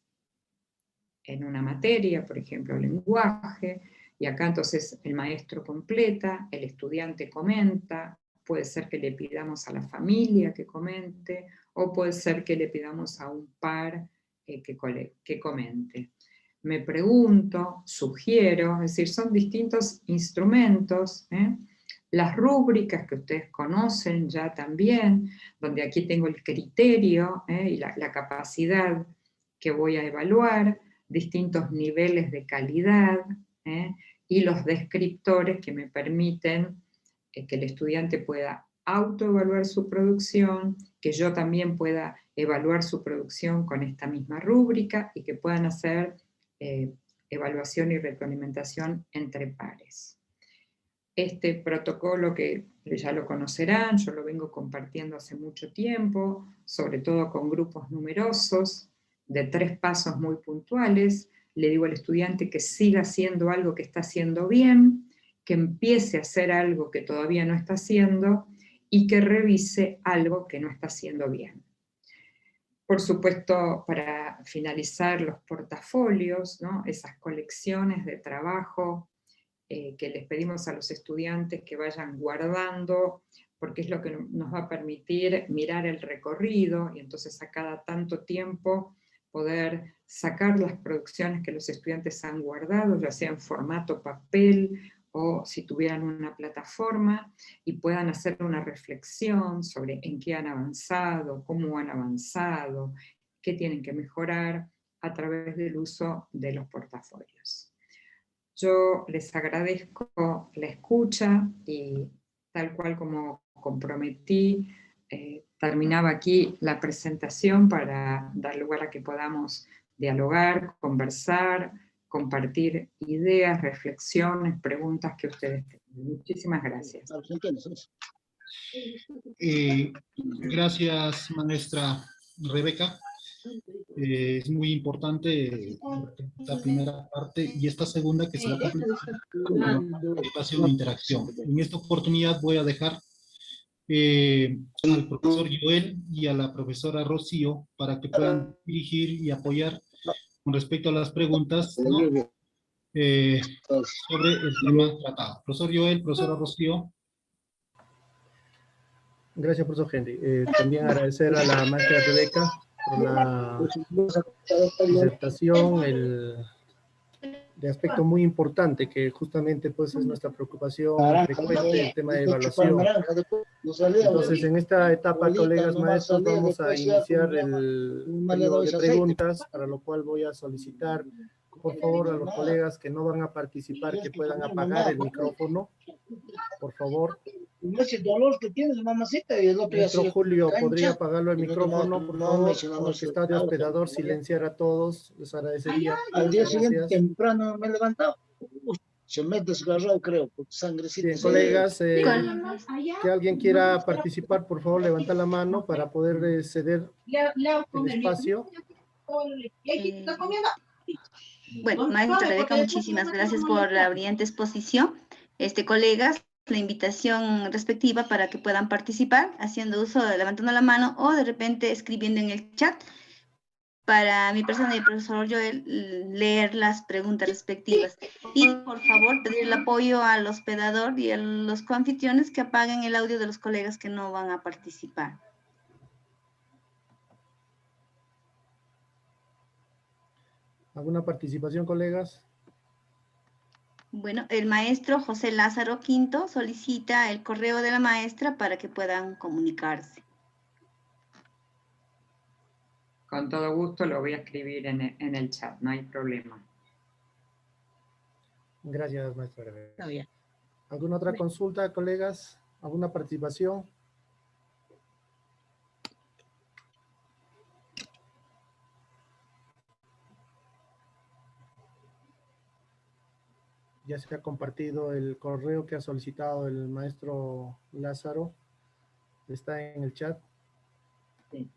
en una materia, por ejemplo, lenguaje, y acá entonces el maestro completa, el estudiante comenta, puede ser que le pidamos a la familia que comente, o puede ser que le pidamos a un par que comente. Me pregunto, sugiero, es decir, son distintos instrumentos, las rúbricas que ustedes conocen ya también, donde aquí tengo el criterio y la capacidad que voy a evaluar, distintos niveles de calidad, y los descriptores que me permiten que el estudiante pueda autoevaluar su producción, que yo también pueda evaluar su producción con esta misma rúbrica y que puedan hacer evaluación y retroalimentación entre pares. Este protocolo que ya lo conocerán, yo lo vengo compartiendo hace mucho tiempo, sobre todo con grupos numerosos, de 3 pasos muy puntuales. Le digo al estudiante que siga haciendo algo que está haciendo bien, que empiece a hacer algo que todavía no está haciendo y que revise algo que no está haciendo bien. Por supuesto, para finalizar los portafolios, ¿no? Esas colecciones de trabajo que les pedimos a los estudiantes que vayan guardando, porque es lo que nos va a permitir mirar el recorrido y entonces a cada tanto tiempo poder sacar las producciones que los estudiantes han guardado, ya sea en formato papel o si tuvieran una plataforma, y puedan hacer una reflexión sobre en qué han avanzado, cómo han avanzado, qué tienen que mejorar a través del uso de los portafolios. Yo les agradezco la escucha y tal cual como comprometí, terminaba aquí la presentación para dar lugar a que podamos dialogar, conversar, compartir ideas, reflexiones, preguntas que ustedes tengan. Muchísimas gracias. Gracias, maestra Rebeca. Es muy importante la primera parte y esta segunda que se va a completar con la participación e interacción. En esta oportunidad voy a dejar al profesor Joel y a la profesora Rocío para que puedan dirigir y apoyar con respecto a las preguntas, ¿no? Sobre el tema tratado. Profesor Joel, profesora Rocío. Gracias, profesor Henry. También agradecer a la maestra Rebeca por la disertación, de aspecto muy importante que justamente pues es nuestra preocupación frecuente, el tema de evaluación. Entonces, en esta etapa, colegas maestros, vamos a iniciar el periodo de preguntas, para lo cual voy a solicitar, por favor, a los colegas que no van a participar, que puedan apagar el micrófono, por favor. Maestro Julio, ¿podría apagarlo el micrófono, por favor? Porque está de hospedador, silenciar a todos, les agradecería. Al día siguiente temprano me he levantado. Se me ha desgarrado, creo, porque sangrecita. Bien, colegas, que alguien quiera participar, por favor, levanta la mano para poder ceder el espacio. Bueno, maestra Rebeca, muchísimas gracias por la brillante exposición. Colegas, la invitación respectiva para que puedan participar, haciendo uso de levantando la mano o de repente escribiendo en el chat, para mi persona y el profesor Joel leer las preguntas respectivas. Y por favor pedir el apoyo al hospedador y a los coanfitriones que apaguen el audio de los colegas que no van a participar. ¿Alguna participación, colegas? Bueno, el maestro José Lázaro Quinto solicita el correo de la maestra para que puedan comunicarse. Con todo gusto lo voy a escribir en el chat, no hay problema. Gracias, maestra Rebeca. Está bien. ¿Alguna otra consulta, colegas? ¿Alguna participación? Ya se ha compartido el correo que ha solicitado el maestro Lázaro. Está en el chat. Sí.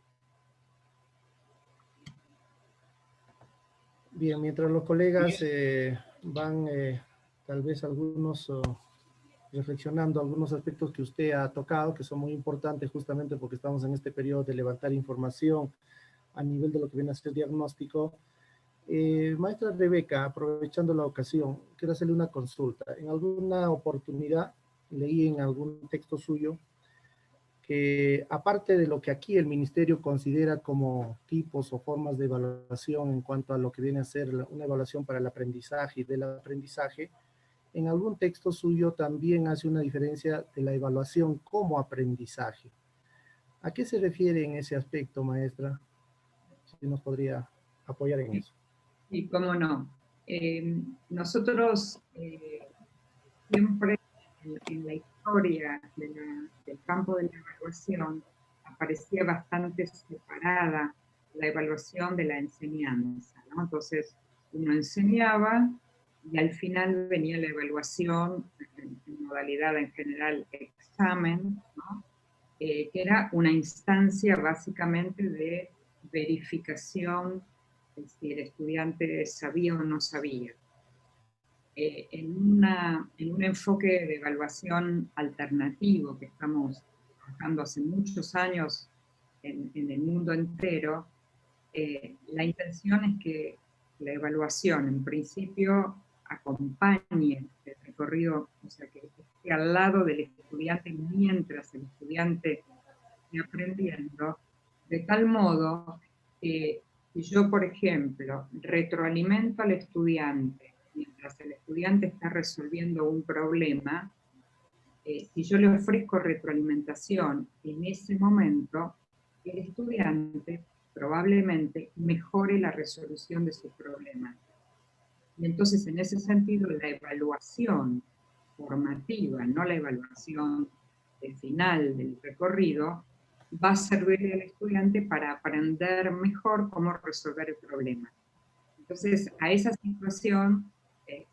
Bien, mientras los colegas van, tal vez algunos reflexionando algunos aspectos que usted ha tocado, que son muy importantes justamente porque estamos en este periodo de levantar información a nivel de lo que viene a ser diagnóstico. Maestra Rebeca, aprovechando la ocasión, quiero hacerle una consulta. En alguna oportunidad leí en algún texto suyo que aparte de lo que aquí el ministerio considera como tipos o formas de evaluación en cuanto a lo que viene a ser una evaluación para el aprendizaje y del aprendizaje, en algún texto suyo también hace una diferencia de la evaluación como aprendizaje. ¿A qué se refiere en ese aspecto, maestra? Si nos podría apoyar en eso. Y cómo no. Nosotros siempre en la historia del campo de la evaluación aparecía bastante separada la evaluación de la enseñanza, ¿no? Entonces, uno enseñaba y al final venía la evaluación en modalidad en general examen, ¿no? Que era una instancia básicamente de verificación de si el estudiante sabía o no sabía. En un enfoque de evaluación alternativo que estamos trabajando hace muchos años en el mundo entero, la intención es que la evaluación en principio acompañe el recorrido, o sea, que esté al lado del estudiante mientras el estudiante esté aprendiendo, de tal modo que si yo, por ejemplo, retroalimento al estudiante mientras el estudiante está resolviendo un problema, si yo le ofrezco retroalimentación en ese momento, el estudiante probablemente mejore la resolución de su problema. Y entonces, en ese sentido, la evaluación formativa, no la evaluación final del recorrido, va a servirle al estudiante para aprender mejor cómo resolver el problema. Entonces, a esa situación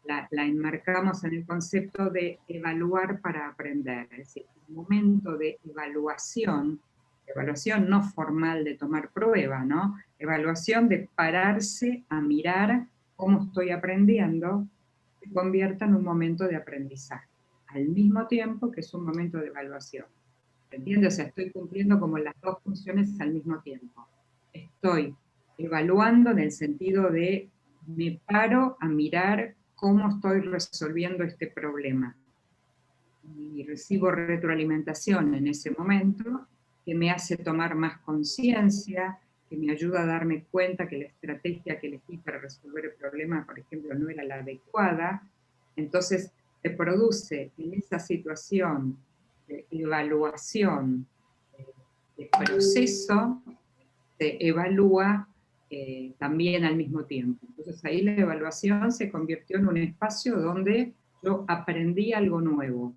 la enmarcamos en el concepto de evaluar para aprender, es decir, un momento de evaluación no formal de tomar prueba, ¿no? Evaluación de pararse a mirar cómo estoy aprendiendo, se convierta en un momento de aprendizaje, al mismo tiempo que es un momento de evaluación. ¿Entiendes? O sea, estoy cumpliendo como las dos funciones al mismo tiempo. Estoy evaluando en el sentido de me paro a mirar cómo estoy resolviendo este problema. Y recibo retroalimentación en ese momento que me hace tomar más conciencia, que me ayuda a darme cuenta que la estrategia que elegí para resolver el problema, por ejemplo, no era la adecuada. Entonces, se produce en esa situación de evaluación, de proceso, se evalúa también al mismo tiempo. Entonces ahí la evaluación se convirtió en un espacio donde yo aprendí algo nuevo.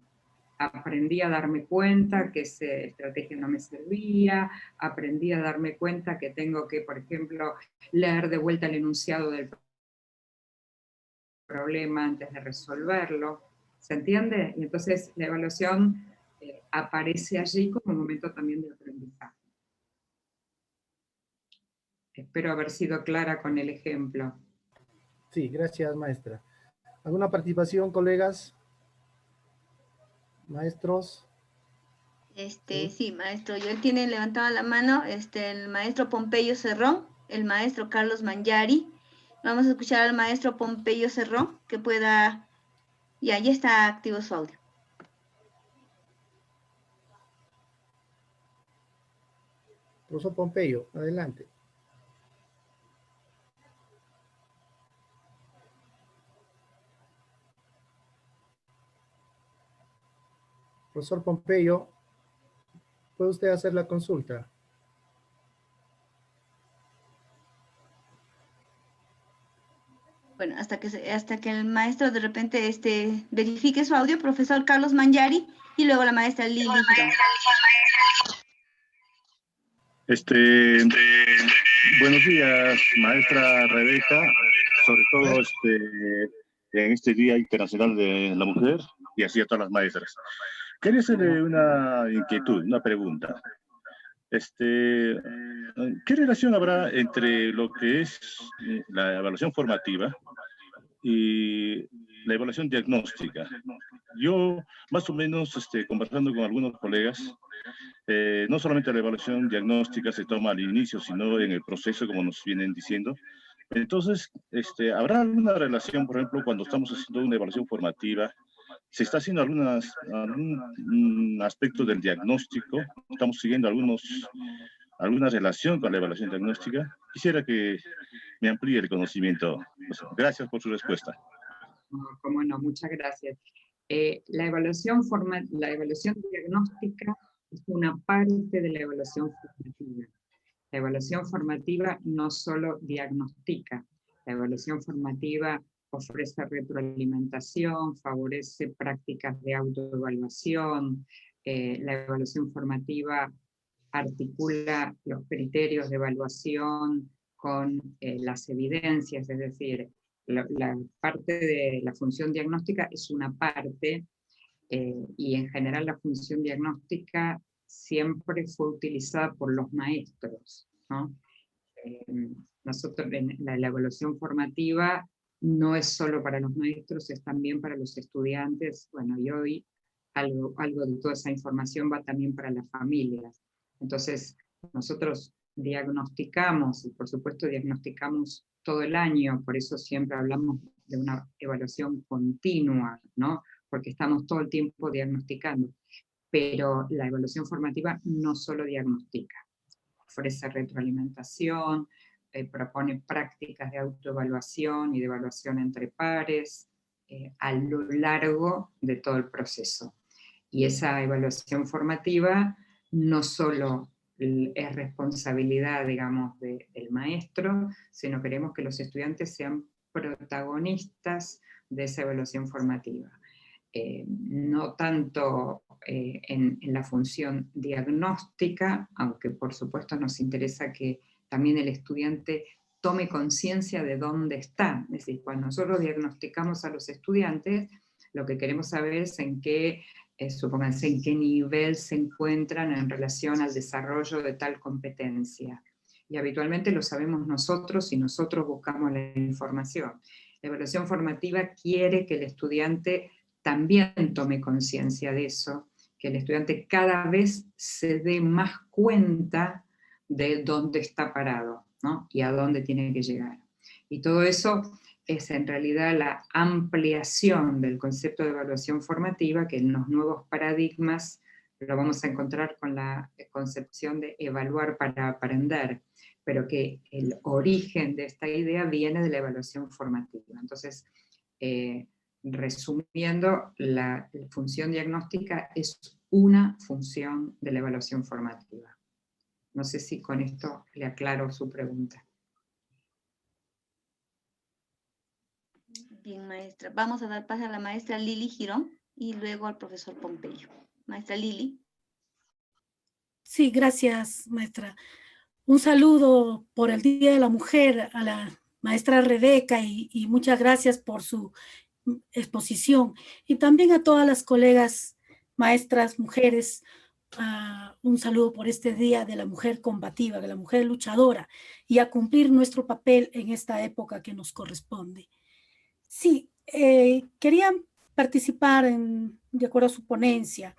Aprendí a darme cuenta que esa estrategia no me servía, aprendí a darme cuenta que tengo que, por ejemplo, leer de vuelta el enunciado del problema antes de resolverlo. ¿Se entiende? Y entonces la evaluación aparece allí como un momento también de aprendizaje. Espero haber sido clara con el ejemplo. Sí, gracias, maestra. ¿Alguna participación, colegas? Maestros. Sí, maestro. Yo tiene levantada la mano el maestro Pompeyo Cerrón, el maestro Carlos Mangiari. Vamos a escuchar al maestro Pompeyo Cerrón, que pueda... Ya está activo su audio. Profesor Pompeyo, adelante. Profesor Pompeyo, ¿puede usted hacer la consulta? Bueno, hasta que el maestro de repente verifique su audio, profesor Carlos Mangiari, y luego la maestra Lili Girón. Buenos días, maestra Rebeca, sobre todo en este Día Internacional de la Mujer, y así a todas las maestras. Quería hacerle una inquietud, una pregunta. ¿Qué relación habrá entre lo que es la evaluación formativa y la evaluación diagnóstica? yo más o menos conversando con algunos colegas, no solamente la evaluación diagnóstica se toma al inicio, sino en el proceso, como nos vienen diciendo. Entonces, ¿habrá alguna relación, por ejemplo, cuando estamos haciendo una evaluación formativa? ¿Se está haciendo algún aspecto del diagnóstico? ¿Estamos siguiendo alguna relación con la evaluación diagnóstica? Quisiera que me amplíe el conocimiento. Gracias por su respuesta. Cómo no, muchas gracias. La evaluación diagnóstica es una parte de la evaluación formativa. La evaluación formativa no solo diagnostica, la evaluación formativa ofrece retroalimentación, favorece prácticas de autoevaluación, la evaluación formativa articula los criterios de evaluación con las evidencias, es decir, la parte de la función diagnóstica es una parte, y en general la función diagnóstica siempre fue utilizada por los maestros, ¿no? Nosotros en la evaluación formativa no es solo para los maestros, es también para los estudiantes, bueno, y hoy algo de toda esa información va también para las familias. Entonces, nosotros diagnosticamos, y por supuesto diagnosticamos todo el año, por eso siempre hablamos de una evaluación continua, ¿no? Porque estamos todo el tiempo diagnosticando. Pero la evaluación formativa no solo diagnostica, ofrece retroalimentación, propone prácticas de autoevaluación y de evaluación entre pares a lo largo de todo el proceso. Y esa evaluación formativa no solo es responsabilidad, digamos, del maestro, sino queremos que los estudiantes sean protagonistas de esa evaluación formativa. No tanto en la función diagnóstica, aunque por supuesto nos interesa que también el estudiante tome conciencia de dónde está. Es decir, cuando nosotros diagnosticamos a los estudiantes, lo que queremos saber es en qué, supónganse, en qué nivel se encuentran en relación al desarrollo de tal competencia. Y habitualmente lo sabemos nosotros y nosotros buscamos la información. La evaluación formativa quiere que el estudiante también tome conciencia de eso, que el estudiante cada vez se dé más cuenta de dónde está parado, ¿no? Y a dónde tiene que llegar. Y todo eso es en realidad la ampliación del concepto de evaluación formativa, que en los nuevos paradigmas lo vamos a encontrar con la concepción de evaluar para aprender, pero que el origen de esta idea viene de la evaluación formativa. Entonces, resumiendo, la función diagnóstica es una función de la evaluación formativa. No sé si con esto le aclaro su pregunta. Bien, maestra. Vamos a dar paso a la maestra Lili Girón y luego al profesor Pompeyo. Maestra Lili. Sí, gracias, maestra. Un saludo por el Día de la Mujer a la maestra Rebeca y muchas gracias por su exposición. Y también a todas las colegas maestras, mujeres, un saludo por este Día de la Mujer Combativa, de la mujer luchadora, y a cumplir nuestro papel en esta época que nos corresponde. Sí, quería participar de acuerdo a su ponencia.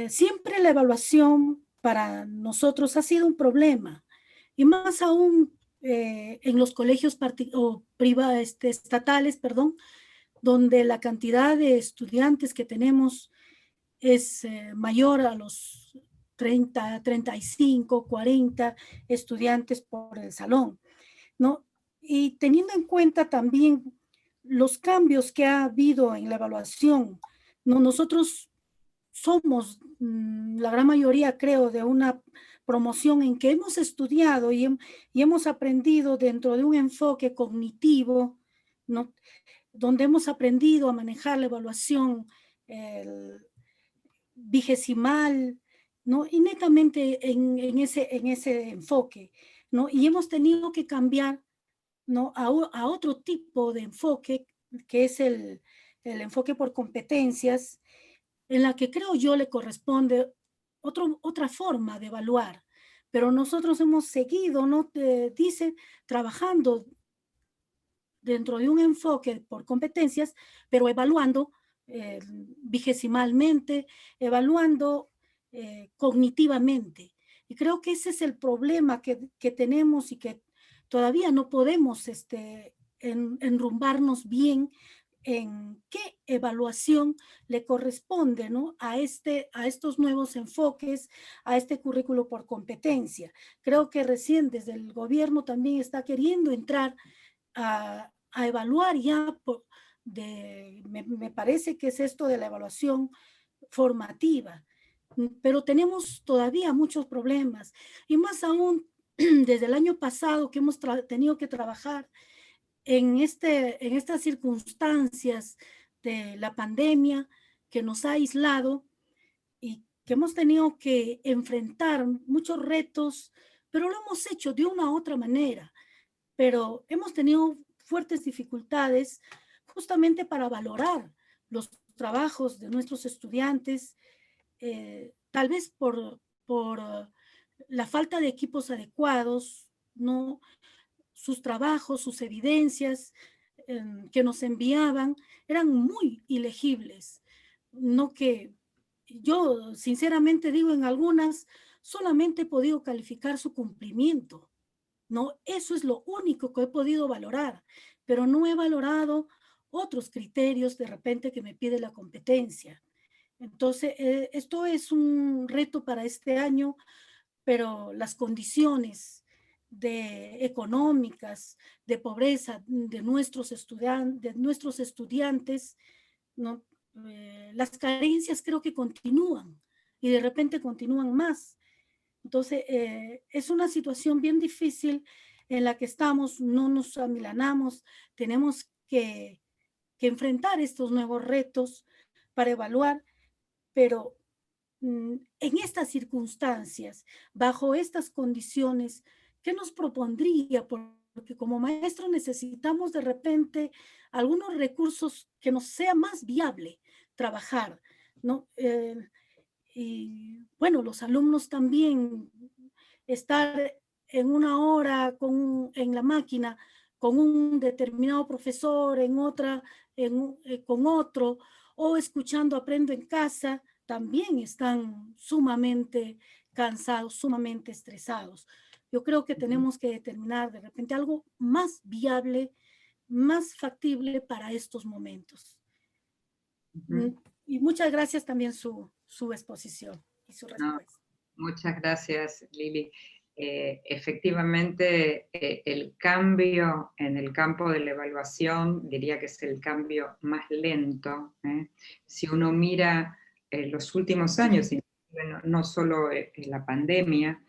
Siempre la evaluación para nosotros ha sido un problema, y más aún en los colegios estatales, perdón, donde la cantidad de estudiantes que tenemos es mayor a los 30, 35, 40 estudiantes por el salón, ¿no? Y teniendo en cuenta también los cambios que ha habido en la evaluación, ¿no? Nosotros somos, la gran mayoría creo, de una promoción en que hemos estudiado y hemos aprendido dentro de un enfoque cognitivo, ¿no? Donde hemos aprendido a manejar la evaluación vigesimal, ¿no? Y netamente en ese enfoque, ¿no? Y hemos tenido que cambiar, ¿no? a otro tipo de enfoque, que es el enfoque por competencias, en la que creo yo le corresponde otra forma de evaluar. Pero nosotros hemos seguido, ¿no? Dice, trabajando dentro de un enfoque por competencias, pero evaluando vigesimalmente, evaluando cognitivamente. Y creo que ese es el problema que tenemos y que todavía no podemos enrumbarnos bien en qué evaluación le corresponde, ¿no? a estos nuevos enfoques, a este currículo por competencia. Creo que recién desde el gobierno también está queriendo entrar a evaluar ya, me parece que es esto de la evaluación formativa, pero tenemos todavía muchos problemas, y más aún desde el año pasado que hemos tenido que trabajar en estas circunstancias de la pandemia que nos ha aislado y que hemos tenido que enfrentar muchos retos, pero lo hemos hecho de una u otra manera. Pero hemos tenido fuertes dificultades justamente para valorar los trabajos de nuestros estudiantes, tal vez por la falta de equipos adecuados, ¿no? Sus trabajos, sus evidencias que nos enviaban eran muy ilegibles, no que yo sinceramente digo, en algunas solamente he podido calificar su cumplimiento, ¿no? Eso es lo único que he podido valorar, pero no he valorado otros criterios de repente que me pide la competencia. Entonces, esto es un reto para este año, pero las condiciones económicas, de pobreza de nuestros estudiantes, ¿no? Las carencias creo que continúan y de repente continúan más. Entonces, es una situación bien difícil en la que estamos, no nos amilanamos, tenemos que enfrentar estos nuevos retos para evaluar, pero en estas circunstancias, bajo estas condiciones, ¿qué nos propondría? Porque como maestros necesitamos de repente algunos recursos que nos sea más viable trabajar, ¿no? Y bueno, los alumnos también, estar en una hora en la máquina con un determinado profesor, en otra con otro, o escuchando Aprendo en Casa, también están sumamente cansados, sumamente estresados. Yo creo que tenemos que determinar de repente algo más viable, más factible para estos momentos. Y muchas gracias también su exposición y su respuesta. No, muchas gracias, Lili. Efectivamente, el cambio en el campo de la evaluación, diría que es el cambio más lento. Si uno mira los últimos años, no solo la pandemia,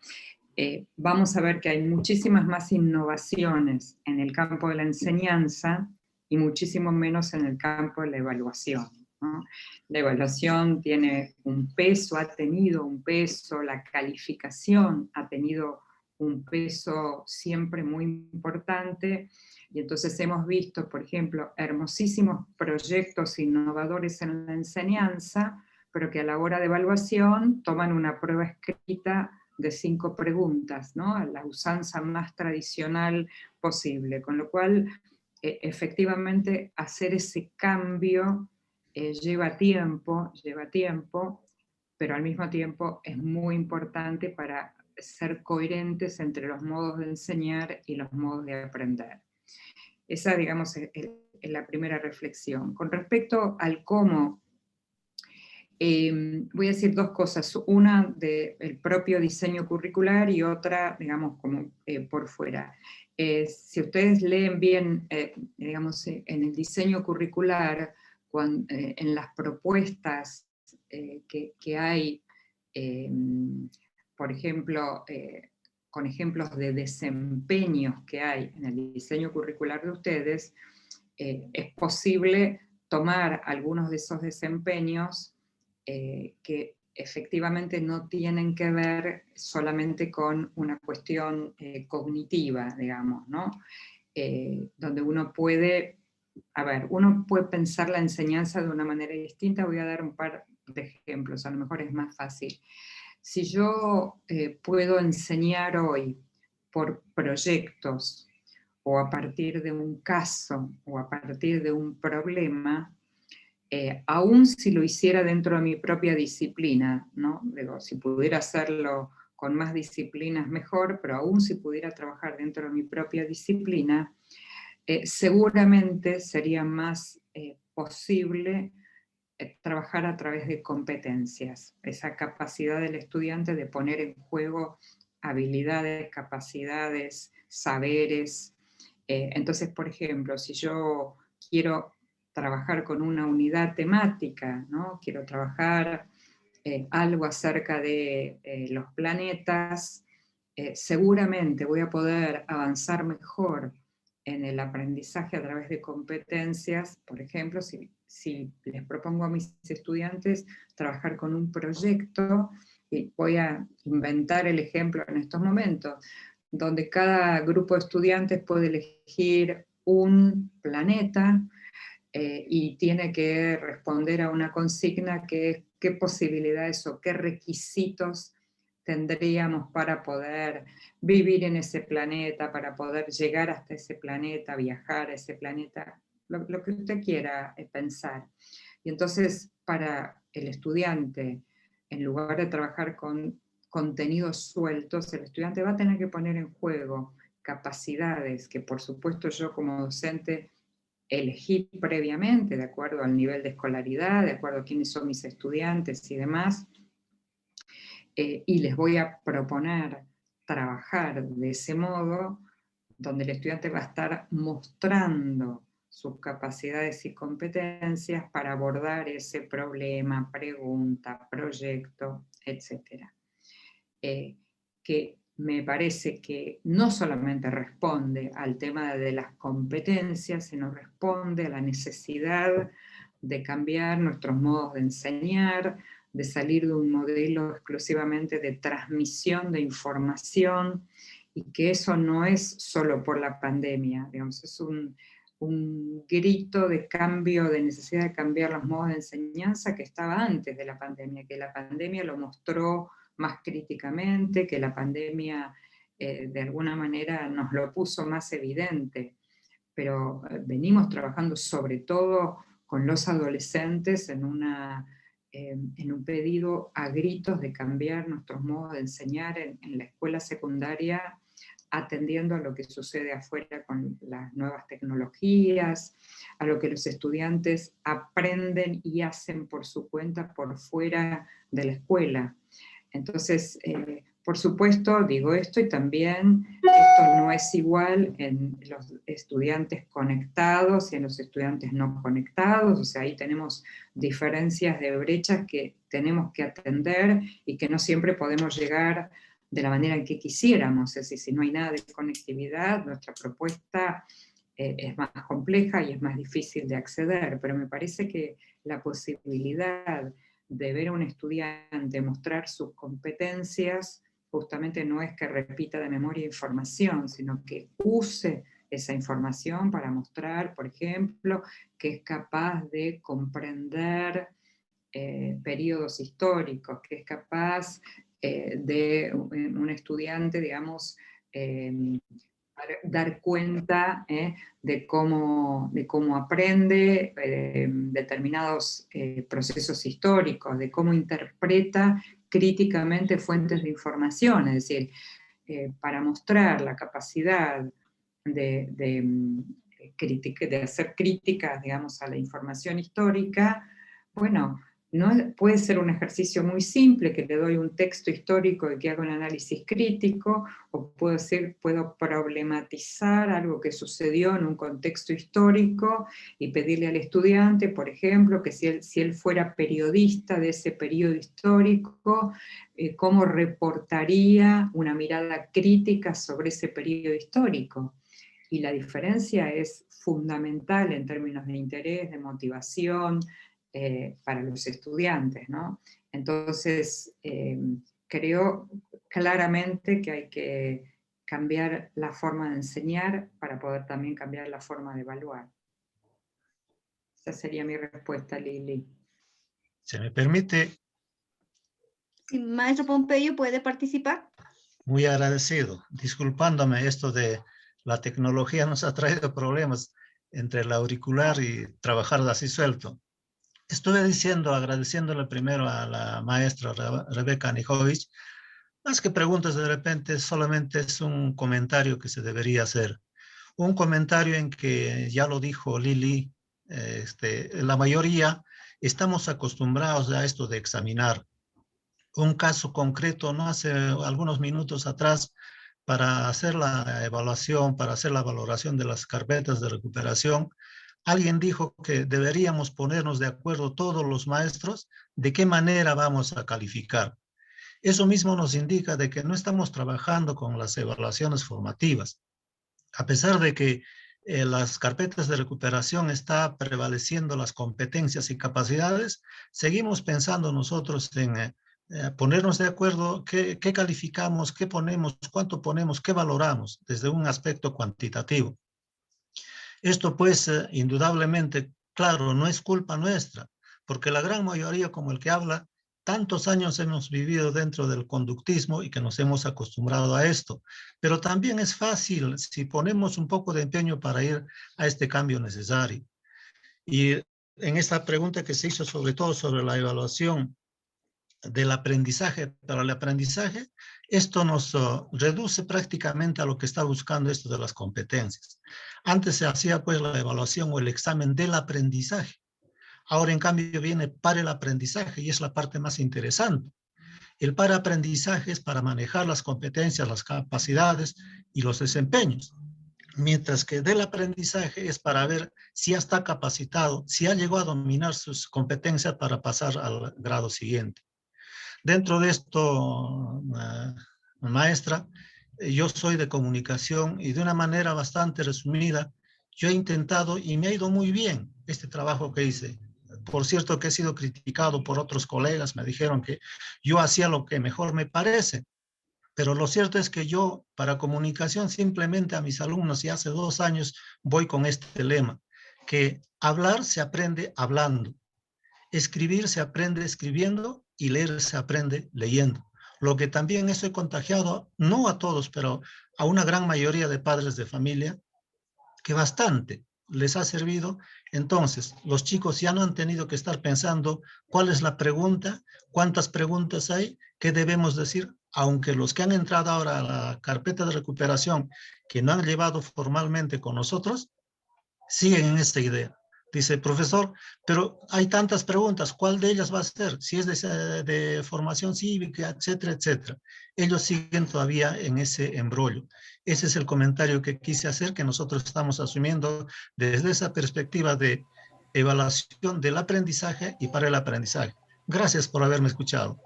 vamos a ver que hay muchísimas más innovaciones en el campo de la enseñanza y muchísimo menos en el campo de la evaluación, ¿no? La evaluación tiene un peso, ha tenido un peso, la calificación ha tenido un peso siempre muy importante, y entonces hemos visto, por ejemplo, hermosísimos proyectos innovadores en la enseñanza, pero que a la hora de evaluación toman una prueba escrita de 5 preguntas, ¿no? La usanza más tradicional posible, con lo cual efectivamente hacer ese cambio lleva tiempo, pero al mismo tiempo es muy importante para ser coherentes entre los modos de enseñar y los modos de aprender. Esa, digamos, es la primera reflexión. Con respecto al cómo, voy a decir 2 cosas, una del propio diseño curricular y otra, digamos, como por fuera. Si ustedes leen bien, digamos, en el diseño curricular, en las propuestas que hay, por ejemplo, con ejemplos de desempeños que hay en el diseño curricular de ustedes, es posible tomar algunos de esos desempeños que efectivamente no tienen que ver solamente con una cuestión cognitiva, digamos, ¿no? Donde uno puede pensar la enseñanza de una manera distinta. Voy a dar un par de ejemplos, a lo mejor es más fácil. Si yo puedo enseñar hoy por proyectos, o a partir de un caso, o a partir de un problema, aún si lo hiciera dentro de mi propia disciplina, ¿no? Digo, si pudiera hacerlo con más disciplinas mejor, pero aún si pudiera trabajar dentro de mi propia disciplina, seguramente sería más posible trabajar a través de competencias, esa capacidad del estudiante de poner en juego habilidades, capacidades, saberes. Entonces, por ejemplo, si yo quiero trabajar con una unidad temática, ¿no? Quiero trabajar algo acerca de los planetas, seguramente voy a poder avanzar mejor en el aprendizaje a través de competencias. Por ejemplo, si les propongo a mis estudiantes trabajar con un proyecto, y voy a inventar el ejemplo en estos momentos, donde cada grupo de estudiantes puede elegir un planeta y tiene que responder a una consigna que es qué posibilidades o qué requisitos tendríamos para poder vivir en ese planeta, para poder llegar hasta ese planeta, viajar a ese planeta, lo que usted quiera pensar. Y entonces, para el estudiante, en lugar de trabajar con contenidos sueltos, el estudiante va a tener que poner en juego capacidades que, por supuesto, yo como docente elegí previamente, de acuerdo al nivel de escolaridad, de acuerdo a quiénes son mis estudiantes y demás, y les voy a proponer trabajar de ese modo, donde el estudiante va a estar mostrando sus capacidades y competencias para abordar ese problema, pregunta, proyecto, etc. Que me parece que no solamente responde al tema de las competencias, sino responde a la necesidad de cambiar nuestros modos de enseñar, de salir de un modelo exclusivamente de transmisión de información, y que eso no es solo por la pandemia, digamos, es un grito de cambio, de necesidad de cambiar los modos de enseñanza que estaba antes de la pandemia, que la pandemia lo mostró más críticamente, que la pandemia de alguna manera nos lo puso más evidente, pero venimos trabajando sobre todo con los adolescentes en un pedido a gritos de cambiar nuestros modos de enseñar en la escuela secundaria, atendiendo a lo que sucede afuera con las nuevas tecnologías, a lo que los estudiantes aprenden y hacen por su cuenta por fuera de la escuela. Entonces, por supuesto, digo esto, y también esto no es igual en los estudiantes conectados y en los estudiantes no conectados, o sea, ahí tenemos diferencias de brechas que tenemos que atender y que no siempre podemos llegar de la manera en que quisiéramos. Es decir, si no hay nada de conectividad, nuestra propuesta es más compleja y es más difícil de acceder, pero me parece que la posibilidad de ver a un estudiante mostrar sus competencias justamente no es que repita de memoria información, sino que use esa información para mostrar, por ejemplo, que es capaz de comprender periodos históricos, que es capaz de un estudiante, digamos, dar cuenta de cómo aprende determinados procesos históricos, de cómo interpreta críticamente fuentes de información, es decir, para mostrar la capacidad de hacer críticas, digamos, a la información histórica, bueno, puede ser un ejercicio muy simple, que le doy un texto histórico y que haga un análisis crítico, o puedo problematizar algo que sucedió en un contexto histórico y pedirle al estudiante, por ejemplo, que si él fuera periodista de ese periodo histórico, cómo reportaría una mirada crítica sobre ese periodo histórico. Y la diferencia es fundamental en términos de interés, de motivación, para los estudiantes, ¿no? Entonces, creo claramente que hay que cambiar la forma de enseñar para poder también cambiar la forma de evaluar. Esa sería mi respuesta, Lili. ¿Se me permite? Si maestro Pompeyo puede participar. Muy agradecido. Disculpándome, esto de la tecnología nos ha traído problemas entre el auricular y trabajar así suelto. estuve diciendo, agradeciéndole primero a la maestra Rebeca Anijovic, más que preguntas de repente, solamente es un comentario que se debería hacer. Un comentario en que ya lo dijo Lili, la mayoría estamos acostumbrados a esto de examinar un caso concreto, ¿no? Hace algunos minutos atrás, para hacer la evaluación, para hacer la valoración de las carpetas de recuperación, alguien dijo que deberíamos ponernos de acuerdo todos los maestros de qué manera vamos a calificar. Eso mismo nos indica de que no estamos trabajando con las evaluaciones formativas. A pesar de que las carpetas de recuperación está prevaleciendo las competencias y capacidades, seguimos pensando nosotros en ponernos de acuerdo qué calificamos, qué ponemos, cuánto ponemos, qué valoramos desde un aspecto cuantitativo. Esto pues indudablemente, claro, no es culpa nuestra, porque la gran mayoría, como el que habla, tantos años hemos vivido dentro del conductismo y que nos hemos acostumbrado a esto. Pero también es fácil si ponemos un poco de empeño para ir a este cambio necesario. Y en esta pregunta que se hizo sobre todo sobre la evaluación del aprendizaje, para el aprendizaje, esto nos reduce prácticamente a lo que está buscando esto de las competencias. Antes se hacía pues la evaluación o el examen del aprendizaje. Ahora en cambio viene para el aprendizaje y es la parte más interesante. El para aprendizaje es para manejar las competencias, las capacidades y los desempeños. Mientras que del aprendizaje es para ver si ya está capacitado, si ya llegó a dominar sus competencias para pasar al grado siguiente. Dentro de esto, maestra, yo soy de comunicación y de una manera bastante resumida, yo he intentado y me ha ido muy bien este trabajo que hice. Por cierto que he sido criticado por otros colegas, me dijeron que yo hacía lo que mejor me parece, pero lo cierto es que yo para comunicación simplemente a mis alumnos y hace 2 años voy con este lema, que hablar se aprende hablando, escribir se aprende escribiendo y leer se aprende leyendo. Lo que también eso he contagiado, no a todos, pero a una gran mayoría de padres de familia, que bastante les ha servido. Entonces, los chicos ya no han tenido que estar pensando cuál es la pregunta, cuántas preguntas hay, qué debemos decir, aunque los que han entrado ahora a la carpeta de recuperación, que no han llevado formalmente con nosotros, siguen en esta idea. Dice, profesor, pero hay tantas preguntas, ¿cuál de ellas va a ser? Si es de formación cívica, etcétera, etcétera. Ellos siguen todavía en ese embrollo. Ese es el comentario que quise hacer, que nosotros estamos asumiendo desde esa perspectiva de evaluación del aprendizaje y para el aprendizaje. Gracias por haberme escuchado.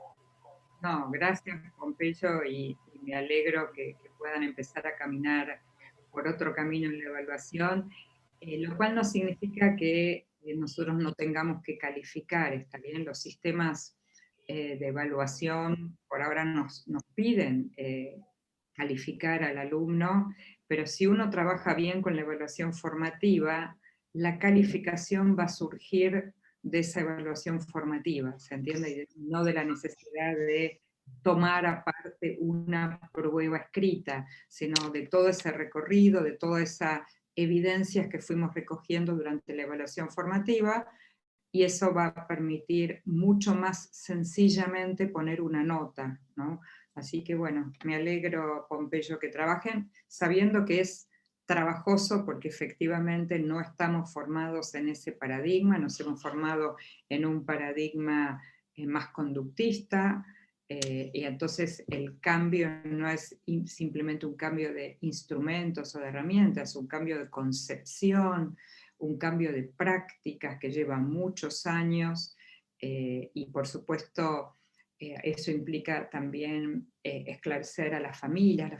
No, gracias, Pompeyo, y me alegro que puedan empezar a caminar por otro camino en la evaluación. Lo cual no significa que nosotros no tengamos que calificar, está bien, los sistemas de evaluación por ahora nos piden calificar al alumno, pero si uno trabaja bien con la evaluación formativa, la calificación va a surgir de esa evaluación formativa, ¿se entiende? No de la necesidad de tomar aparte una prueba escrita, sino de todo ese recorrido, de toda esa evidencias que fuimos recogiendo durante la evaluación formativa, y eso va a permitir mucho más sencillamente poner una nota, ¿no? Así que bueno, me alegro, Pompeyo, que trabajen, sabiendo que es trabajoso porque efectivamente no estamos formados en ese paradigma, nos hemos formado en un paradigma más conductista, y entonces el cambio no es simplemente un cambio de instrumentos o de herramientas, un cambio de concepción, un cambio de prácticas que lleva muchos años, y por supuesto eso implica también esclarecer a las familias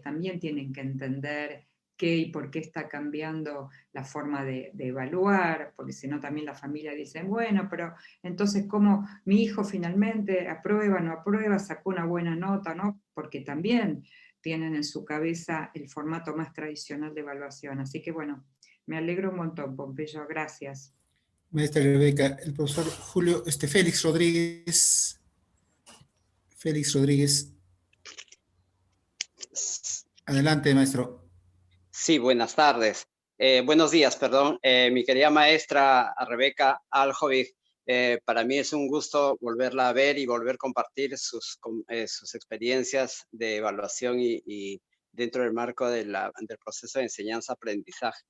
también tienen que entender qué y por qué está cambiando la forma de evaluar, porque si no también la familia dice, bueno, pero entonces ¿cómo mi hijo finalmente aprueba, no aprueba, sacó una buena nota, ¿no? Porque también tienen en su cabeza el formato más tradicional de evaluación. Así que bueno, me alegro un montón, Pompeyo, gracias. Maestra Rebeca, el profesor Julio, Félix Rodríguez. Félix Rodríguez. Adelante, maestro. Sí, buenas tardes. Buenos días, perdón. Mi querida maestra Rebeca Aljovic, Para mí es un gusto volverla a ver y volver a compartir sus experiencias de evaluación y dentro del marco del proceso de enseñanza-aprendizaje.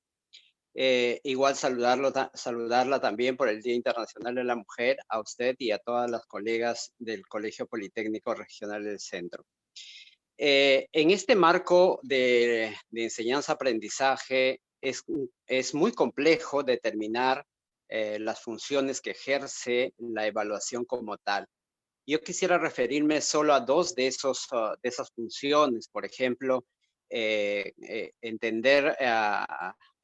Igual saludarla también por el Día Internacional de la Mujer, a usted y a todas las colegas del Colegio Politécnico Regional del Centro. En este marco de enseñanza-aprendizaje es muy complejo determinar las funciones que ejerce la evaluación como tal. Yo quisiera referirme solo a dos de esas funciones. Por ejemplo,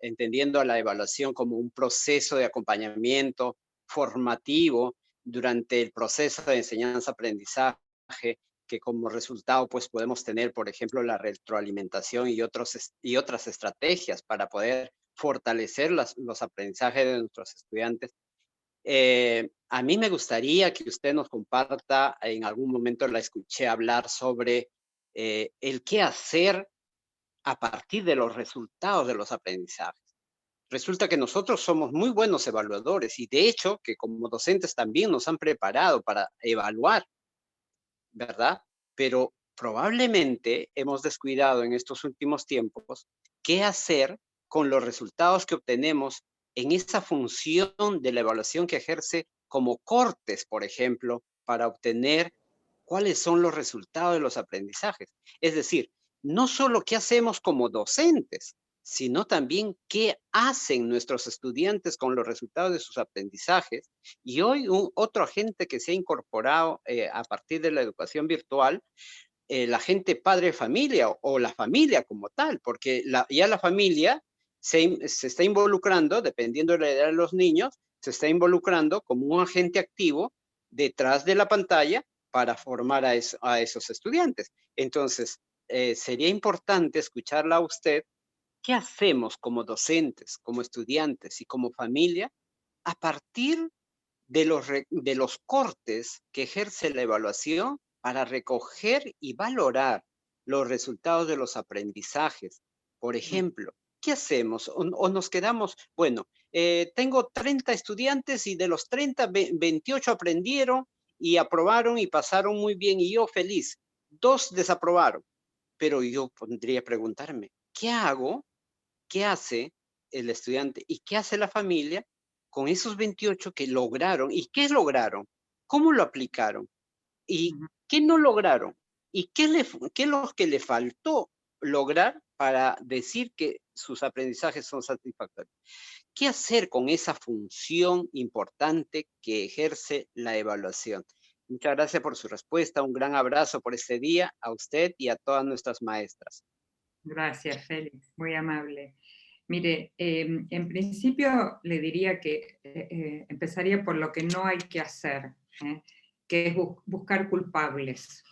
entendiendo a la evaluación como un proceso de acompañamiento formativo durante el proceso de enseñanza-aprendizaje, que como resultado pues podemos tener, por ejemplo, la retroalimentación y otras estrategias para poder fortalecer los aprendizajes de nuestros estudiantes. A mí me gustaría que usted nos comparta, en algún momento la escuché hablar sobre el qué hacer a partir de los resultados de los aprendizajes. Resulta que nosotros somos muy buenos evaluadores y de hecho que como docentes también nos han preparado para evaluar, ¿verdad? Pero probablemente hemos descuidado en estos últimos tiempos qué hacer con los resultados que obtenemos en esa función de la evaluación que ejerce como cortes, por ejemplo, para obtener cuáles son los resultados de los aprendizajes. Es decir, no solo qué hacemos como docentes, sino también qué hacen nuestros estudiantes con los resultados de sus aprendizajes. Y hoy otro agente que se ha incorporado a partir de la educación virtual, la gente padre de familia o la familia como tal, porque ya la familia se está involucrando, dependiendo de la edad de los niños, se está involucrando como un agente activo detrás de la pantalla para formar a esos estudiantes. Entonces, sería importante escucharla a usted. ¿Qué hacemos como docentes, como estudiantes y como familia a partir de los cortes que ejerce la evaluación para recoger y valorar los resultados de los aprendizajes? Por ejemplo, ¿qué hacemos? O nos quedamos, bueno, tengo 30 estudiantes y de los 30, 28 aprendieron y aprobaron y pasaron muy bien y yo feliz. 2 desaprobaron. Pero yo podría preguntarme, ¿qué hago? ¿Qué hace el estudiante y qué hace la familia con esos 28 que lograron? ¿Y qué lograron? ¿Cómo lo aplicaron? ¿Y qué no lograron? ¿Y qué es lo que le faltó lograr para decir que sus aprendizajes son satisfactorios? ¿Qué hacer con esa función importante que ejerce la evaluación? Muchas gracias por su respuesta. Un gran abrazo por este día a usted y a todas nuestras maestras. Gracias, Félix, muy amable. Mire, en principio le diría que empezaría por lo que no hay que hacer, que es buscar culpables.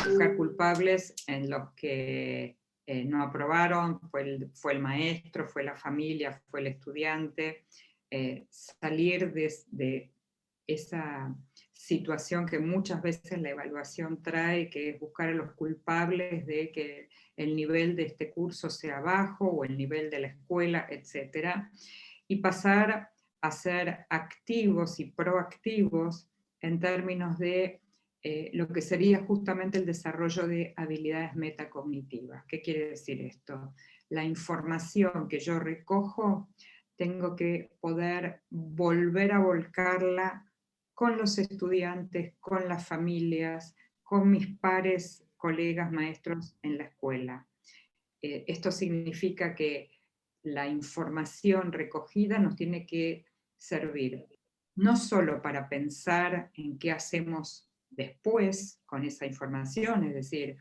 Buscar culpables en los que no aprobaron, fue el maestro, fue la familia, fue el estudiante. Salir de esa situación que muchas veces la evaluación trae, que es buscar a los culpables de que el nivel de este curso sea bajo o el nivel de la escuela, etc. Y pasar a ser activos y proactivos en términos de lo que sería justamente el desarrollo de habilidades metacognitivas. ¿Qué quiere decir esto? La información que yo recojo, tengo que poder volver a volcarla con los estudiantes, con las familias, con mis pares, colegas, maestros en la escuela. Esto significa que la información recogida nos tiene que servir no solo para pensar en qué hacemos después con esa información, es decir,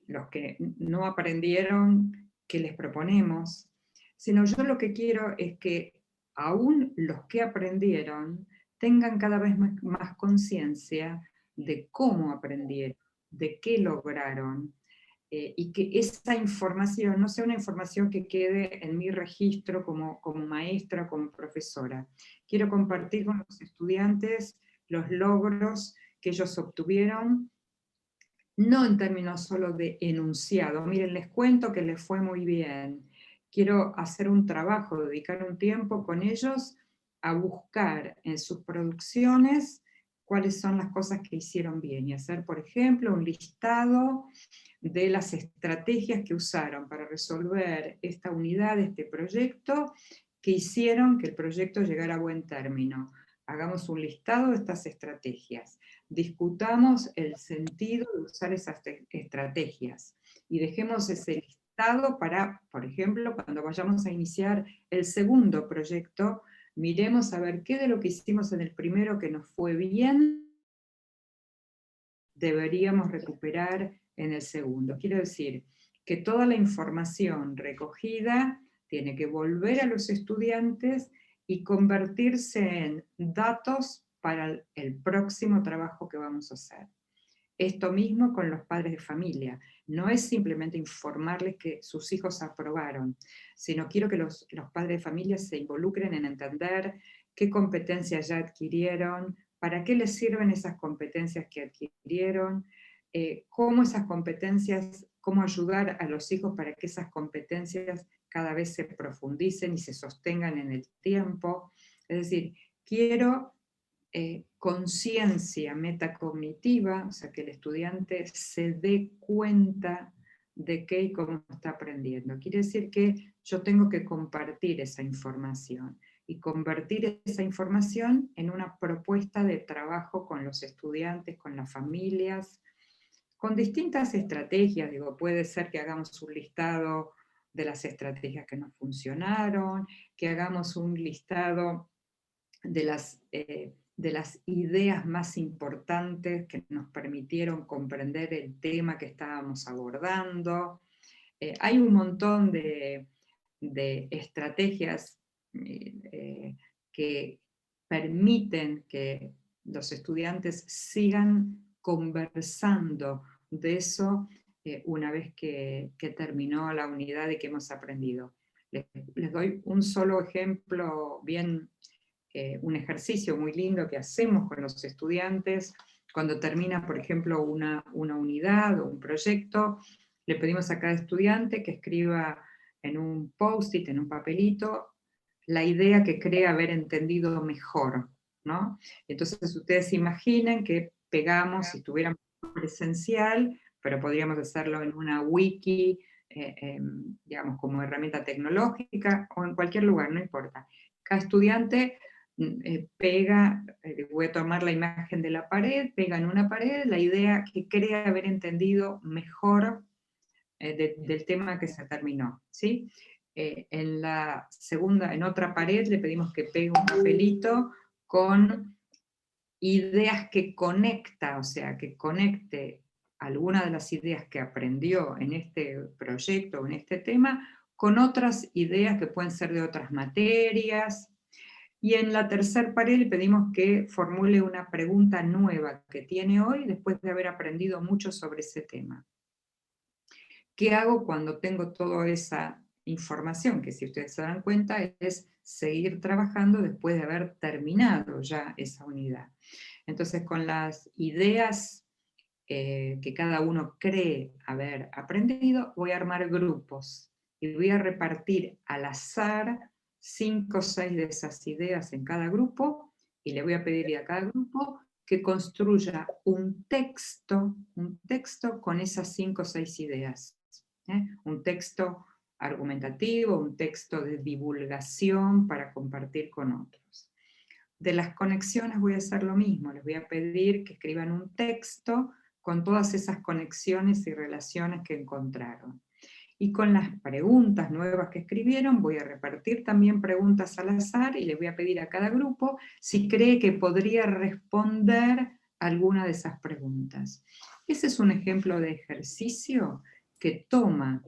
los que no aprendieron, ¿qué les proponemos? Sino yo lo que quiero es que aún los que aprendieron tengan cada vez más conciencia de cómo aprendieron, de qué lograron, y que esa información no sea una información que quede en mi registro como maestra, como profesora. Quiero compartir con los estudiantes los logros que ellos obtuvieron, no en términos solo de enunciado. Miren, les cuento que les fue muy bien. Quiero hacer un trabajo, dedicar un tiempo con ellos a buscar en sus producciones cuáles son las cosas que hicieron bien y hacer, por ejemplo, un listado de las estrategias que usaron para resolver esta unidad, este proyecto, que hicieron que el proyecto llegara a buen término. Hagamos un listado de estas estrategias, discutamos el sentido de usar esas estrategias y dejemos ese listado para, por ejemplo, cuando vayamos a iniciar el segundo proyecto, miremos a ver qué de lo que hicimos en el primero que nos fue bien deberíamos recuperar en el segundo. Quiero decir que toda la información recogida tiene que volver a los estudiantes y convertirse en datos para el próximo trabajo que vamos a hacer. Esto mismo con los padres de familia. No es simplemente informarles que sus hijos aprobaron, sino quiero que los padres de familia se involucren en entender qué competencias ya adquirieron, para qué les sirven esas competencias que adquirieron, cómo esas competencias, cómo ayudar a los hijos para que esas competencias cada vez se profundicen y se sostengan en el tiempo. Es decir, quiero conciencia metacognitiva, o sea, que el estudiante se dé cuenta de qué y cómo está aprendiendo. Quiere decir que yo tengo que compartir esa información y convertir esa información en una propuesta de trabajo con los estudiantes, con las familias, con distintas estrategias. Digo, puede ser que hagamos un listado de las estrategias que nos funcionaron, que hagamos un listado de las ideas más importantes que nos permitieron comprender el tema que estábamos abordando. Hay un montón de estrategias que permiten que los estudiantes sigan conversando de eso una vez que terminó la unidad y que hemos aprendido. Les doy un solo ejemplo bien... un ejercicio muy lindo que hacemos con los estudiantes. Cuando termina, por ejemplo, una unidad o un proyecto, le pedimos a cada estudiante que escriba en un post-it, en un papelito, la idea que cree haber entendido mejor, ¿no? Entonces ustedes imaginen que pegamos, si estuviéramos presencial, pero podríamos hacerlo en una wiki, digamos, como herramienta tecnológica, o en cualquier lugar, no importa. Cada estudiante pega, voy a tomar la imagen de la pared, pega en una pared la idea que cree haber entendido mejor del tema que se terminó, ¿sí? En la segunda, en otra pared le pedimos que pegue un papelito con ideas que conecta, o sea, que conecte alguna de las ideas que aprendió en este proyecto o en este tema con otras ideas que pueden ser de otras materias. Y en la tercera pared le pedimos que formule una pregunta nueva que tiene hoy después de haber aprendido mucho sobre ese tema. ¿Qué hago cuando tengo toda esa información? Que si ustedes se dan cuenta es seguir trabajando después de haber terminado ya esa unidad. Entonces con las ideas que cada uno cree haber aprendido, voy a armar grupos y voy a repartir al azar 5 o 6 de esas ideas en cada grupo, y le voy a pedir a cada grupo que construya un texto con esas 5 o 6 ideas. Un texto argumentativo, un texto de divulgación para compartir con otros. De las conexiones voy a hacer lo mismo, les voy a pedir que escriban un texto con todas esas conexiones y relaciones que encontraron. Y con las preguntas nuevas que escribieron, voy a repartir también preguntas al azar y les voy a pedir a cada grupo si cree que podría responder alguna de esas preguntas. Ese es un ejemplo de ejercicio que toma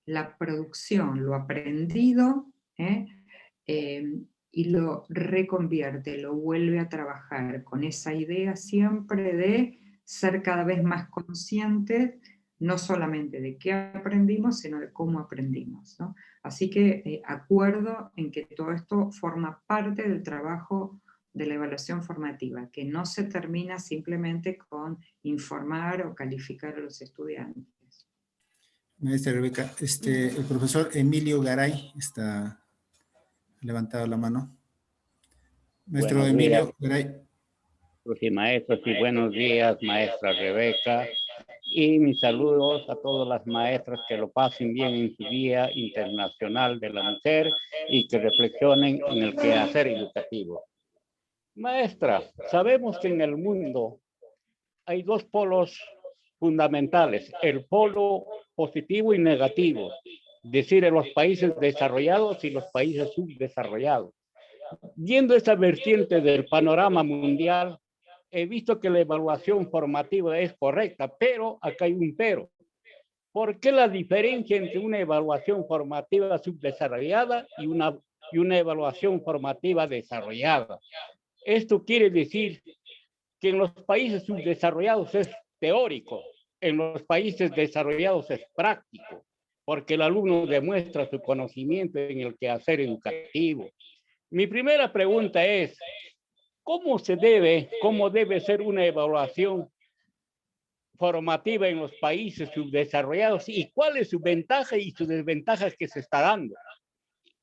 la producción, lo aprendido, y lo reconvierte, lo vuelve a trabajar con esa idea siempre de ser cada vez más conscientes, no solamente de qué aprendimos, sino de cómo aprendimos, ¿no? Así que acuerdo en que todo esto forma parte del trabajo de la evaluación formativa, que no se termina simplemente con informar o calificar a los estudiantes. Maestra Rebeca, el profesor Emilio Garay está levantado la mano. Maestro Buenos Emilio días, Garay. y maestros, y buenos días, maestra Rebeca. Y mis saludos a todas las maestras que lo pasen bien en su Día Internacional de la Mujer y que reflexionen en el quehacer educativo. Maestra, sabemos que en el mundo hay dos polos fundamentales, el polo positivo y negativo, es decir, en los países desarrollados y los países subdesarrollados. Viendo esta vertiente del panorama mundial, he visto que la evaluación formativa es correcta, pero acá hay un pero. ¿Por qué la diferencia entre una evaluación formativa subdesarrollada y una evaluación formativa desarrollada? Esto quiere decir que en los países subdesarrollados es teórico, en los países desarrollados es práctico, porque el alumno demuestra su conocimiento en el quehacer educativo. Mi primera pregunta es, ¿cómo debe ser una evaluación formativa en los países subdesarrollados y cuál es su ventaja y su desventaja que se está dando?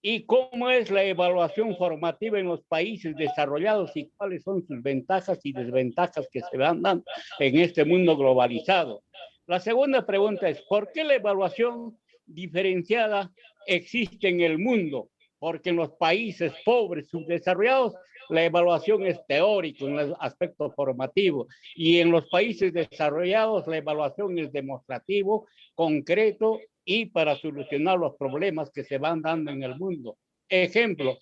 ¿Y cómo es la evaluación formativa en los países desarrollados y cuáles son sus ventajas y desventajas que se van dando en este mundo globalizado? La segunda pregunta es, ¿por qué la evaluación diferenciada existe en el mundo? Porque en los países pobres, subdesarrollados, la evaluación es teórica en el aspecto formativo y en los países desarrollados la evaluación es demostrativo, concreto y para solucionar los problemas que se van dando en el mundo. Ejemplo,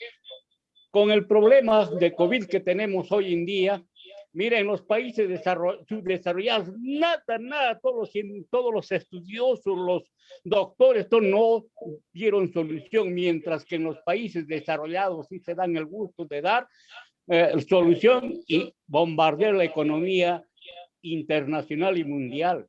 con el problema de COVID que tenemos hoy en día, miren, los países subdesarrollados, nada, todos los estudiosos, los doctores, no dieron solución, mientras que en los países desarrollados sí se dan el gusto de dar solución y bombardear la economía internacional y mundial.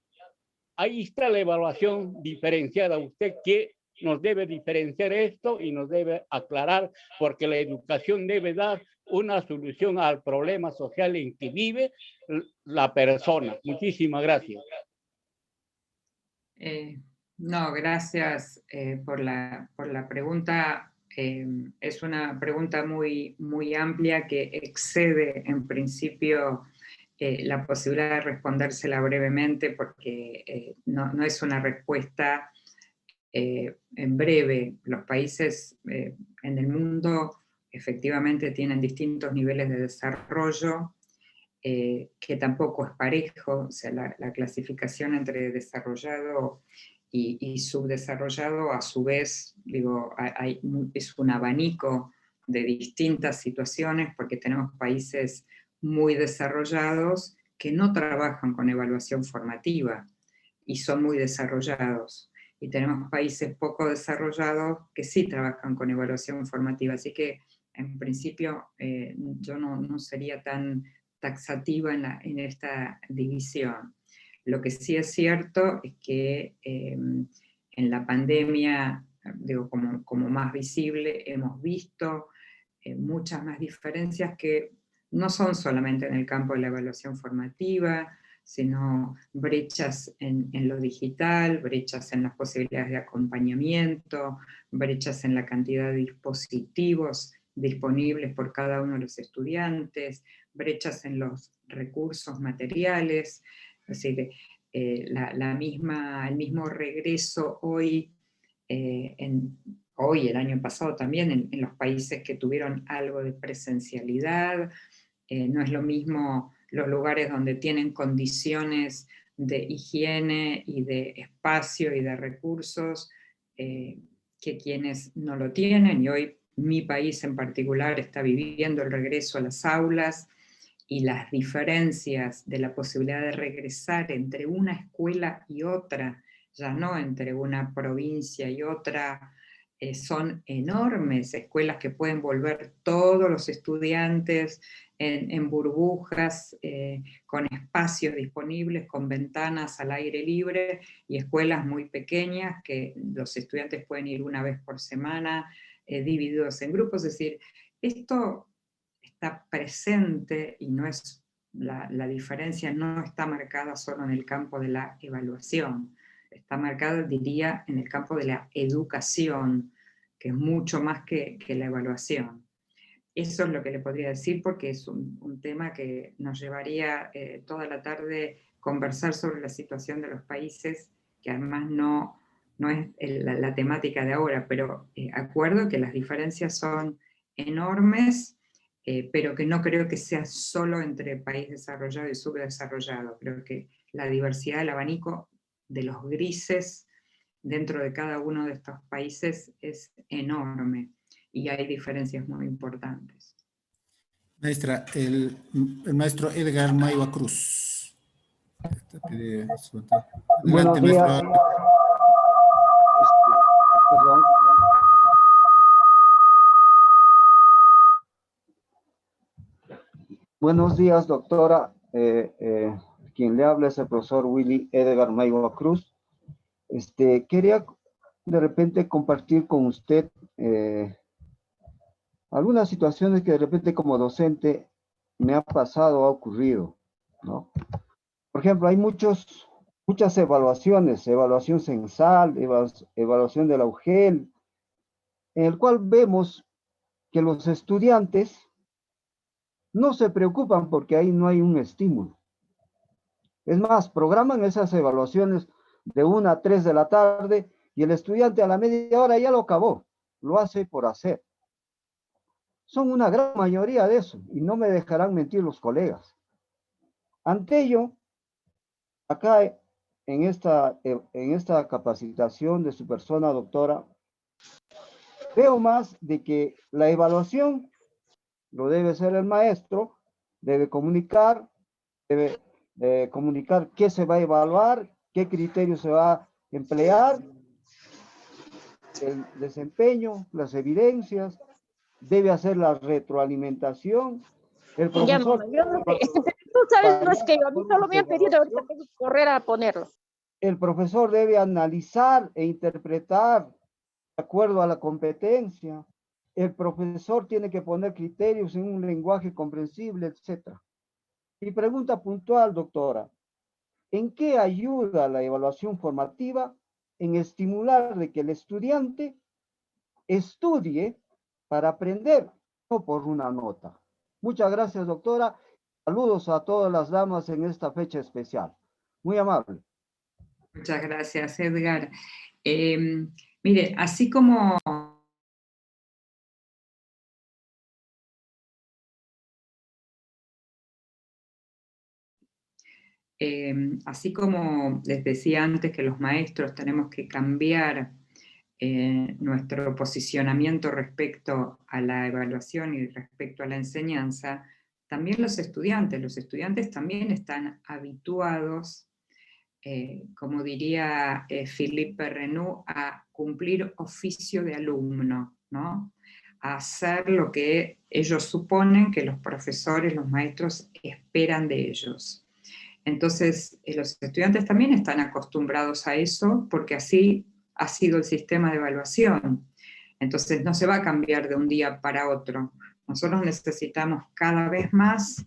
Ahí está la evaluación diferenciada. Usted que nos debe diferenciar esto y nos debe aclarar, porque la educación debe dar una solución al problema social en que vive la persona. Muchísimas gracias. No, gracias por la pregunta. Es una pregunta muy amplia que excede en principio la posibilidad de respondérsela brevemente porque no es una respuesta en breve. Los países en el mundo efectivamente tienen distintos niveles de desarrollo, que tampoco es parejo, o sea, la clasificación entre desarrollado y subdesarrollado, a su vez, digo, es un abanico de distintas situaciones, porque tenemos países muy desarrollados que no trabajan con evaluación formativa y son muy desarrollados. Y tenemos países poco desarrollados que sí trabajan con evaluación formativa. Así que, en principio, yo no sería tan taxativa en esta división. Lo que sí es cierto es que en la pandemia, digo, como más visible, hemos visto muchas más diferencias que no son solamente en el campo de la evaluación formativa, sino brechas en lo digital, brechas en las posibilidades de acompañamiento, brechas en la cantidad de dispositivos disponibles por cada uno de los estudiantes, brechas en los recursos materiales, es decir, el mismo regreso hoy, el año pasado también, en los países que tuvieron algo de presencialidad, no es lo mismo los lugares donde tienen condiciones de higiene y de espacio y de recursos que quienes no lo tienen, y hoy mi país en particular está viviendo el regreso a las aulas, y las diferencias de la posibilidad de regresar entre una escuela y otra, ya no entre una provincia y otra, son enormes, escuelas que pueden volver todos los estudiantes en burbujas, con espacios disponibles, con ventanas al aire libre, y escuelas muy pequeñas que los estudiantes pueden ir una vez por semana, divididos en grupos. Es decir, esto está presente y no es, la diferencia no está marcada solo en el campo de la evaluación, está marcada, diría, en el campo de la educación, que es mucho más que la evaluación. Eso es lo que le podría decir, porque es un tema que nos llevaría toda la tarde conversar sobre la situación de los países, que además no es la temática de ahora, pero acuerdo que las diferencias son enormes, pero que no creo que sea solo entre país desarrollado y subdesarrollado. Creo que la diversidad del abanico de los grises dentro de cada uno de estos países es enorme y hay diferencias muy importantes. Maestra, el maestro Edgar Maiva Cruz. Adelante, maestro. Perdón. Buenos días, doctora. Quien le habla es el profesor Willy Edgar Maiva Cruz. Quería de repente compartir con usted algunas situaciones que de repente como docente me ha pasado, ha ocurrido, ¿no? Por ejemplo, hay muchas evaluaciones, evaluación censal, evaluación de la UGEL, en el cual vemos que los estudiantes no se preocupan porque ahí no hay un estímulo. Es más, programan esas evaluaciones de 1 a 3 de la tarde y el estudiante a la media hora ya lo acabó, lo hace por hacer. Son una gran mayoría de eso, y no me dejarán mentir los colegas. Ante ello, acá en esta capacitación de su persona, doctora, veo más de que la evaluación lo debe hacer el maestro, debe comunicar qué se va a evaluar, qué criterio se va a emplear, el desempeño, las evidencias, debe hacer la retroalimentación. El profesor... Tú sabes, no es que a mí solo me han pedido, ahorita tengo que correr a ponerlo. El profesor debe analizar e interpretar de acuerdo a la competencia. El profesor tiene que poner criterios en un lenguaje comprensible, etc. Y pregunta puntual, doctora, ¿en qué ayuda la evaluación formativa en estimular de que el estudiante estudie para aprender, no por una nota? Muchas gracias, doctora. Saludos a todas las damas en esta fecha especial. Muy amable. Muchas gracias, Edgar. Mire, así como les decía antes que los maestros tenemos que cambiar nuestro posicionamiento respecto a la evaluación y respecto a la enseñanza, también los estudiantes también están habituados, como diría Philippe Renou, a cumplir oficio de alumno, ¿no? A hacer lo que ellos suponen que los profesores, los maestros esperan de ellos. Entonces, los estudiantes también están acostumbrados a eso porque así ha sido el sistema de evaluación. Entonces, no se va a cambiar de un día para otro. Nosotros necesitamos cada vez más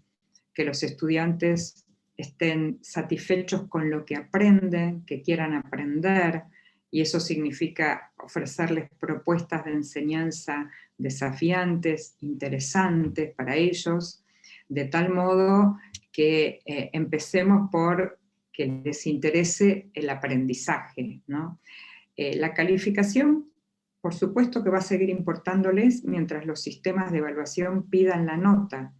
que los estudiantes estén satisfechos con lo que aprenden, que quieran aprender, y eso significa ofrecerles propuestas de enseñanza desafiantes, interesantes para ellos, de tal modo que empecemos por que les interese el aprendizaje, ¿no? La calificación, por supuesto que va a seguir importándoles mientras los sistemas de evaluación pidan la nota.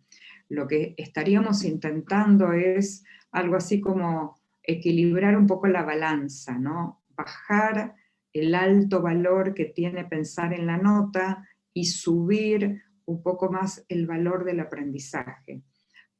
Lo que estaríamos intentando es algo así como equilibrar un poco la balanza, ¿no? Bajar el alto valor que tiene pensar en la nota y subir un poco más el valor del aprendizaje.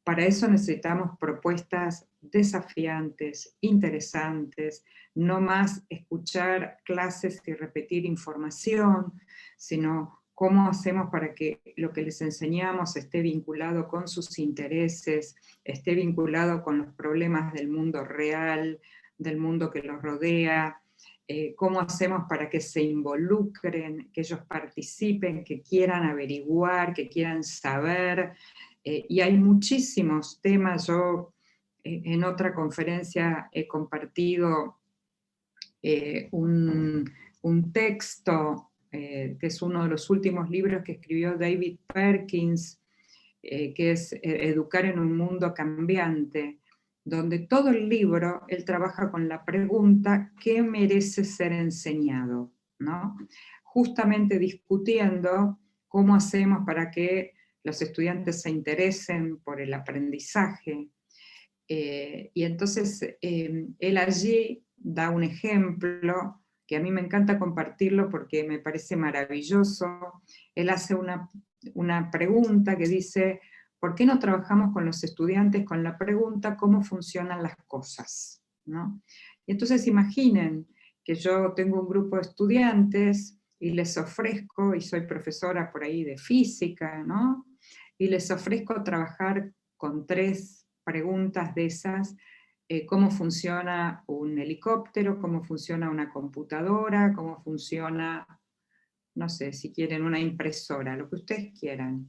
Para eso necesitamos propuestas desafiantes, interesantes, no más escuchar clases y repetir información, sino cómo hacemos para que lo que les enseñamos esté vinculado con sus intereses, esté vinculado con los problemas del mundo real, del mundo que los rodea, cómo hacemos para que se involucren, que ellos participen, que quieran averiguar, que quieran saber. Y hay muchísimos temas. Yo en otra conferencia he compartido un texto que es uno de los últimos libros que escribió David Perkins, que es Educar en un mundo cambiante, donde todo el libro él trabaja con la pregunta ¿qué merece ser enseñado? ¿No? Justamente discutiendo cómo hacemos para que los estudiantes se interesen por el aprendizaje. Y entonces él allí da un ejemplo que a mí me encanta compartirlo porque me parece maravilloso. Él hace una pregunta que dice, ¿por qué no trabajamos con los estudiantes con la pregunta cómo funcionan las cosas? ¿No? Y entonces imaginen que yo tengo un grupo de estudiantes y les ofrezco, y soy profesora por ahí de física, ¿no? Y les ofrezco trabajar con 3 preguntas de esas, cómo funciona un helicóptero, cómo funciona una computadora, cómo funciona, no sé, si quieren una impresora, lo que ustedes quieran.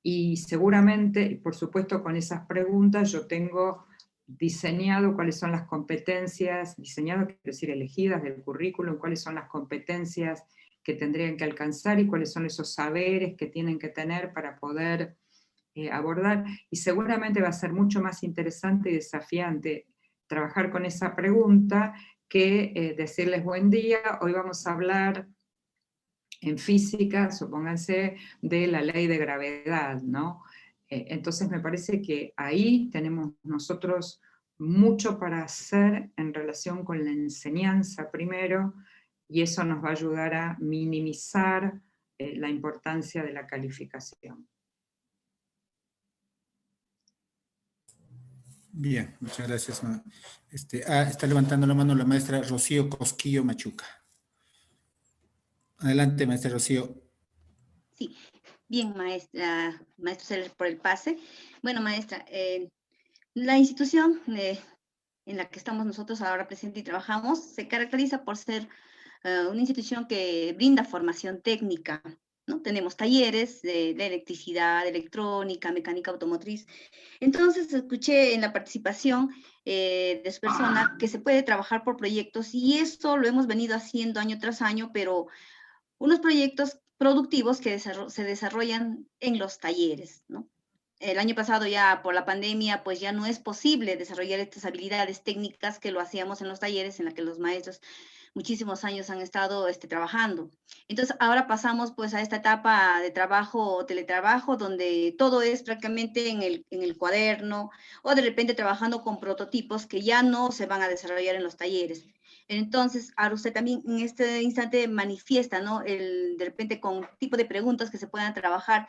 Y seguramente, por supuesto con esas preguntas yo tengo diseñado cuáles son las competencias, diseñado quiere decir elegidas del currículum, cuáles son las competencias que tendrían que alcanzar y cuáles son esos saberes que tienen que tener para poder abordar, y seguramente va a ser mucho más interesante y desafiante trabajar con esa pregunta que decirles buen día, hoy vamos a hablar en física, supónganse, de la ley de gravedad, ¿no? Entonces me parece que ahí tenemos nosotros mucho para hacer en relación con la enseñanza primero, y eso nos va a ayudar a minimizar la importancia de la calificación. Bien, muchas gracias. Está levantando la mano la maestra Rocío Cosquillo Machuca. Adelante, maestra Rocío. Sí, bien, maestra Celer, por el pase. Bueno, maestra, la institución en la que estamos nosotros ahora presente y trabajamos se caracteriza por ser una institución que brinda formación técnica, ¿no? Tenemos talleres de electricidad, electrónica, mecánica automotriz. Entonces escuché en la participación de su persona que se puede trabajar por proyectos, y esto lo hemos venido haciendo año tras año, pero unos proyectos productivos que se desarrollan en los talleres, ¿no? El año pasado ya por la pandemia, pues ya no es posible desarrollar estas habilidades técnicas que lo hacíamos en los talleres en la que los maestros muchísimos años han estado trabajando. Entonces ahora pasamos pues a esta etapa de trabajo o teletrabajo, donde todo es prácticamente en el cuaderno, o de repente trabajando con prototipos que ya no se van a desarrollar en los talleres. Entonces, ahora usted también en este instante manifiesta, ¿no? De repente con tipo de preguntas que se puedan trabajar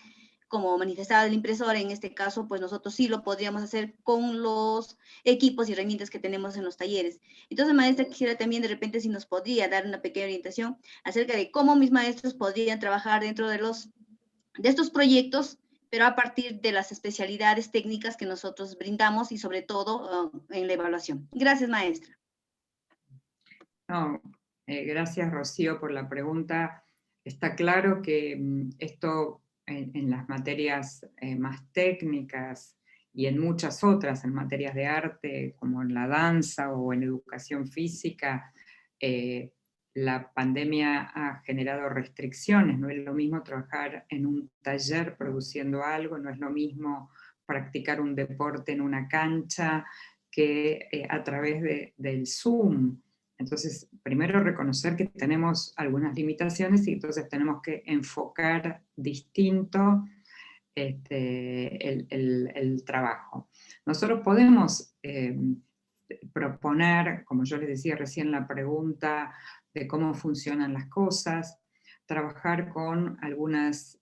como manifestada la impresora, en este caso, pues nosotros sí lo podríamos hacer con los equipos y herramientas que tenemos en los talleres. Entonces, maestra, quisiera también de repente si nos podría dar una pequeña orientación acerca de cómo mis maestros podrían trabajar dentro de estos proyectos, pero a partir de las especialidades técnicas que nosotros brindamos y sobre todo en la evaluación. Gracias, maestra. No, gracias, Rocío, por la pregunta. Está claro que esto en las materias más técnicas y en muchas otras, en materias de arte, como en la danza o en educación física, la pandemia ha generado restricciones. No es lo mismo trabajar en un taller produciendo algo, no es lo mismo practicar un deporte en una cancha que a través del Zoom. Entonces, primero reconocer que tenemos algunas limitaciones y entonces tenemos que enfocar distinto el trabajo. Nosotros podemos proponer, como yo les decía recién en la pregunta de cómo funcionan las cosas, trabajar con algunas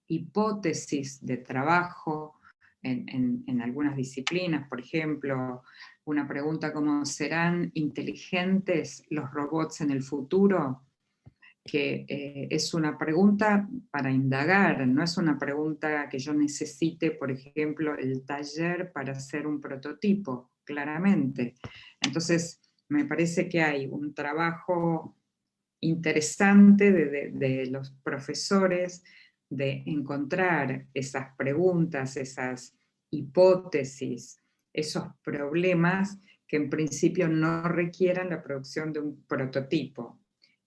hipótesis de trabajo en algunas disciplinas, por ejemplo, una pregunta como ¿serán inteligentes los robots en el futuro? Que es una pregunta para indagar, no es una pregunta que yo necesite, por ejemplo, el taller para hacer un prototipo, claramente. Entonces, me parece que hay un trabajo interesante de los profesores de encontrar esas preguntas, esas hipótesis, esos problemas que en principio no requieran la producción de un prototipo.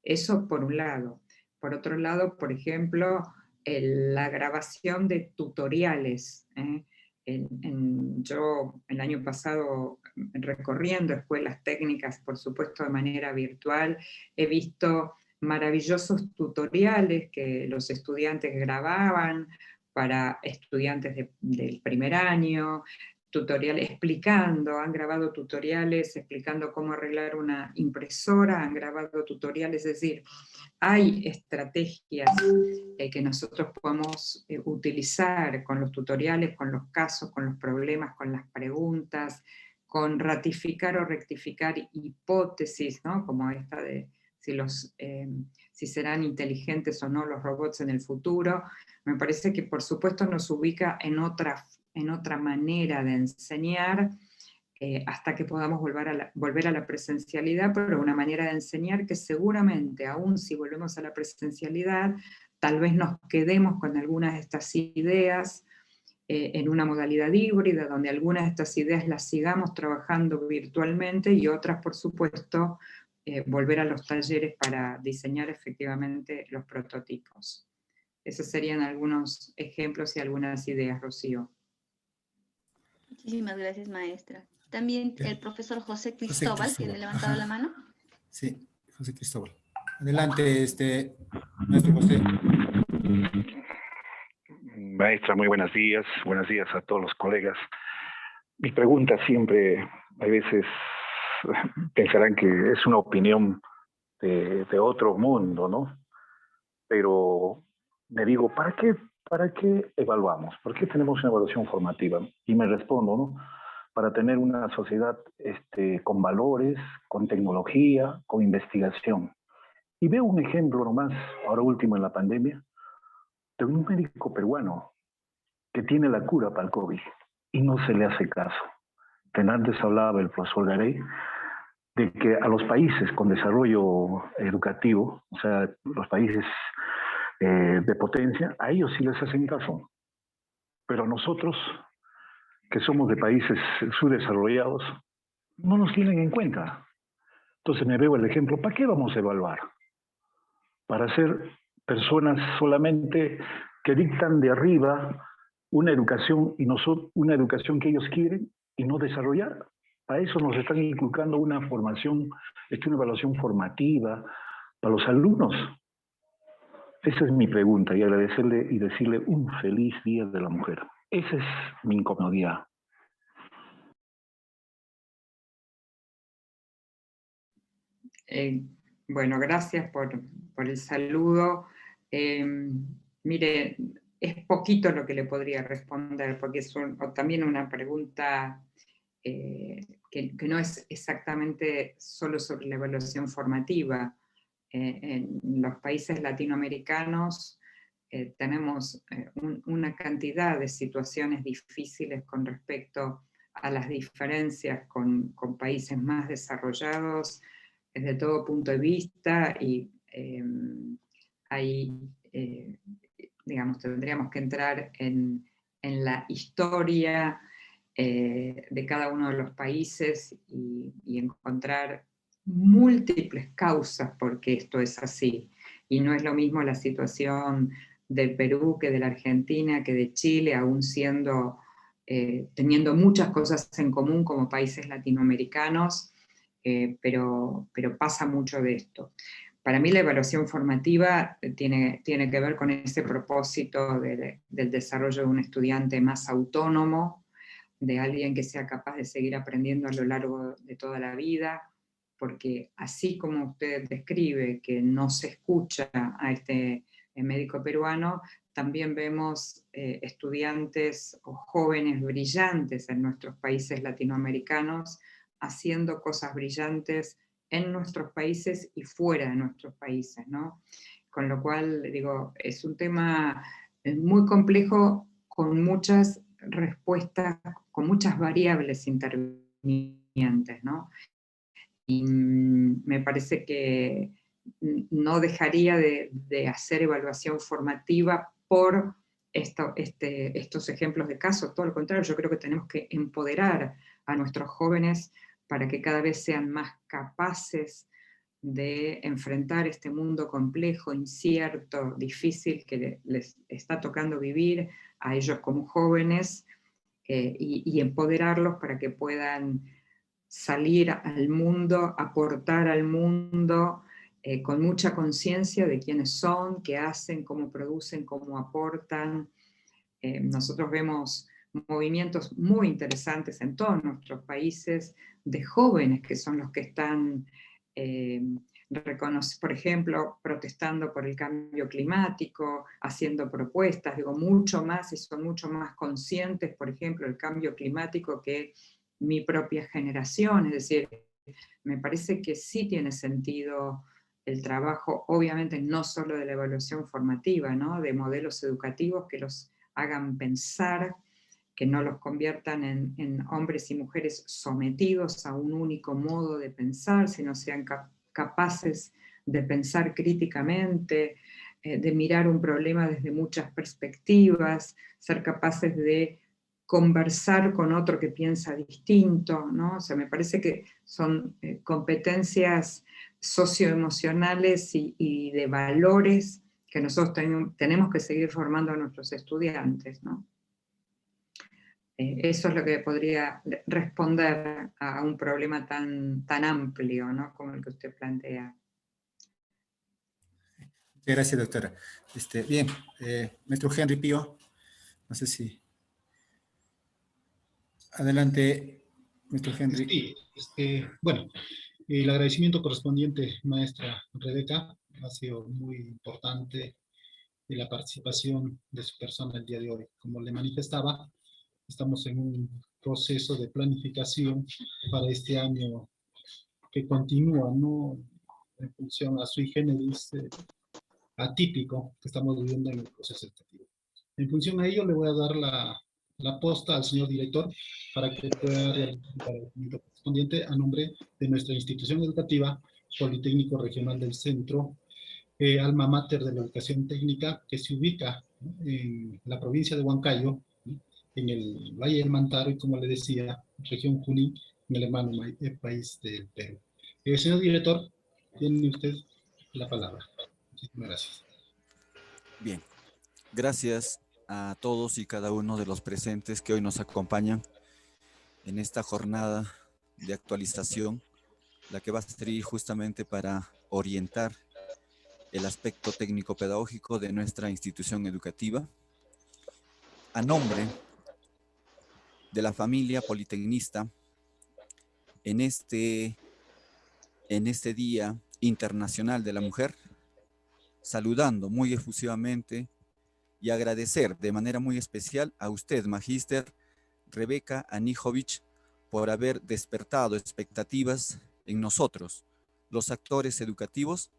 Eso por un lado. Por otro lado, por ejemplo, la grabación de tutoriales. Yo el año pasado, recorriendo escuelas técnicas, por supuesto de manera virtual, he visto maravillosos tutoriales que los estudiantes grababan para estudiantes del primer año, tutoriales han grabado tutoriales explicando cómo arreglar una impresora, han grabado tutoriales, es decir, hay estrategias que nosotros podemos utilizar con los tutoriales, con los casos, con los problemas, con las preguntas, con ratificar o rectificar hipótesis, ¿no? Como esta de si serán inteligentes o no los robots en el futuro. Me parece que por supuesto nos ubica en otra manera de enseñar, hasta que podamos volver a la presencialidad, pero una manera de enseñar que seguramente, aún si volvemos a la presencialidad, tal vez nos quedemos con algunas de estas ideas en una modalidad híbrida, donde algunas de estas ideas las sigamos trabajando virtualmente y otras, por supuesto, volver a los talleres para diseñar efectivamente los prototipos. Esos serían algunos ejemplos y algunas ideas, Rocío. Muchísimas gracias, maestra. También el profesor José Cristóbal, que le ha levantado la mano. Sí, José Cristóbal. Adelante, maestro José. Maestra, muy buenos días a todos los colegas. Mi pregunta siempre, a veces pensarán que es una opinión de otro mundo, ¿no? Pero me digo, ¿para qué evaluamos? ¿Por qué tenemos una evaluación formativa? Y me respondo, ¿no? Para tener una sociedad con valores, con tecnología, con investigación. Y veo un ejemplo nomás, ahora último en la pandemia, de un médico peruano que tiene la cura para el COVID y no se le hace caso. Antes hablaba el profesor Garay de que a los países con desarrollo educativo, o sea, los países de potencia, a ellos sí les hacen caso. Pero a nosotros, que somos de países subdesarrollados, no nos tienen en cuenta. Entonces me veo el ejemplo, ¿para qué vamos a evaluar? Para ser personas solamente que dictan de arriba una educación una educación que ellos quieren y no desarrollar. Para eso nos están inculcando una formación, una evaluación formativa para los alumnos. Esa es mi pregunta y agradecerle y decirle un feliz Día de la Mujer. Esa es mi incomodidad. Bueno, gracias por el saludo. Mire, es poquito lo que le podría responder, porque es también una pregunta que no es exactamente solo sobre la evaluación formativa. En los países latinoamericanos tenemos una cantidad de situaciones difíciles con respecto a las diferencias con países más desarrollados desde todo punto de vista, y ahí, digamos, tendríamos que entrar en la historia de cada uno de los países y encontrar múltiples causas por qué esto es así. Y no es lo mismo la situación del Perú que de la Argentina, que de Chile, aún teniendo muchas cosas en común como países latinoamericanos, pero pasa mucho de esto. Para mí la evaluación formativa tiene que ver con ese propósito del desarrollo de un estudiante más autónomo, de alguien que sea capaz de seguir aprendiendo a lo largo de toda la vida, porque así como usted describe que no se escucha a este médico peruano, también vemos estudiantes o jóvenes brillantes en nuestros países latinoamericanos haciendo cosas brillantes en nuestros países y fuera de nuestros países, ¿no? Con lo cual, digo, es un tema muy complejo, con muchas respuestas, con muchas variables intervinientes, ¿no? Y me parece que no dejaría de hacer evaluación formativa por estos ejemplos de caso. Todo lo contrario, yo creo que tenemos que empoderar a nuestros jóvenes para que cada vez sean más capaces de enfrentar este mundo complejo, incierto, difícil que les está tocando vivir a ellos como jóvenes, y empoderarlos para que puedan salir al mundo, aportar al mundo, con mucha conciencia de quiénes son, qué hacen, cómo producen, cómo aportan. Nosotros vemos movimientos muy interesantes en todos nuestros países de jóvenes que son los que están, por ejemplo, protestando por el cambio climático, haciendo propuestas, digo, mucho más, y son mucho más conscientes, por ejemplo, del cambio climático que mi propia generación. Es decir, me parece que sí tiene sentido el trabajo, obviamente no solo de la evaluación formativa, ¿no? De modelos educativos que los hagan pensar, que no los conviertan en hombres y mujeres sometidos a un único modo de pensar, sino sean capaces de pensar críticamente, de mirar un problema desde muchas perspectivas, ser capaces de conversar con otro que piensa distinto, ¿no? O sea, me parece que son competencias socioemocionales y de valores que nosotros tenemos que seguir formando a nuestros estudiantes, ¿no? Eso es lo que podría responder a un problema tan amplio, ¿no? Como el que usted plantea. Muchas gracias, doctora. Bien, maestro Henry Pío, no sé si... Adelante, maestro Henry. Sí, bueno, el agradecimiento correspondiente, maestra Rebeca, ha sido muy importante la participación de su persona el día de hoy. Como le manifestaba, estamos en un proceso de planificación para este año que continúa, ¿no? En función a sui generis atípico que estamos viviendo en el proceso educativo. En función a ello, le voy a dar la posta al señor director para que pueda realizar el agradecimiento correspondiente a nombre de nuestra institución educativa, Politécnico Regional del Centro, alma mater de la educación técnica, que se ubica en la provincia de Huancayo, en el Valle del Mantaro, y como le decía, región Junín, en el hermano país del Perú. Señor director, tiene usted la palabra. Muchísimas gracias. Bien, gracias a todos y cada uno de los presentes que hoy nos acompañan en esta jornada de actualización, la que va a servir justamente para orientar el aspecto técnico-pedagógico de nuestra institución educativa. A nombre de la familia politecnista, en este Día Internacional de la Mujer, saludando muy efusivamente y agradecer de manera muy especial a usted, Magíster Rebeca Anijovic, por haber despertado expectativas en nosotros, los actores educativos,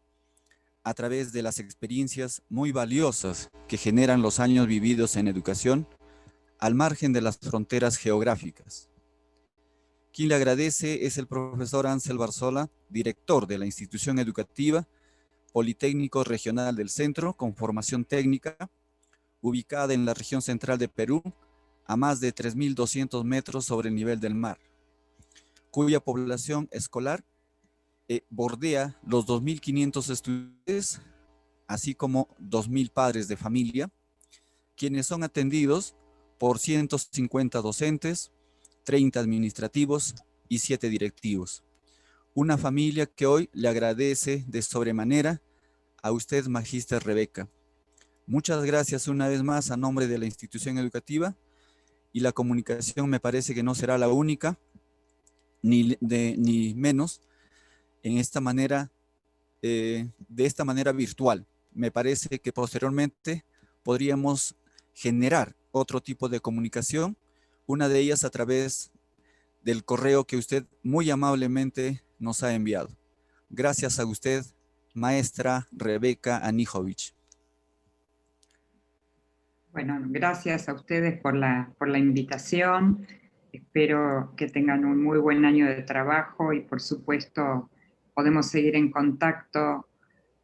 a través de las experiencias muy valiosas que generan los años vividos en educación al margen de las fronteras geográficas. Quien le agradece es el profesor Ansel Barzola, director de la institución educativa Politécnico Regional del Centro, con formación técnica, ubicada en la región central de Perú, a más de 3.200 metros sobre el nivel del mar, cuya población escolar bordea los 2.500 estudiantes, así como 2.000 padres de familia, quienes son atendidos por 150 docentes, 30 administrativos y 7 directivos. Una familia que hoy le agradece de sobremanera a usted, Magíster Rebeca. Muchas gracias una vez más a nombre de la institución educativa, y la comunicación me parece que no será la única, ni menos en esta manera, de esta manera virtual. Me parece que posteriormente podríamos generar otro tipo de comunicación, una de ellas a través del correo que usted muy amablemente nos ha enviado. Gracias a usted, maestra Rebeca Anijovic. Bueno, gracias a ustedes por la invitación. Espero que tengan un muy buen año de trabajo y, por supuesto, podemos seguir en contacto.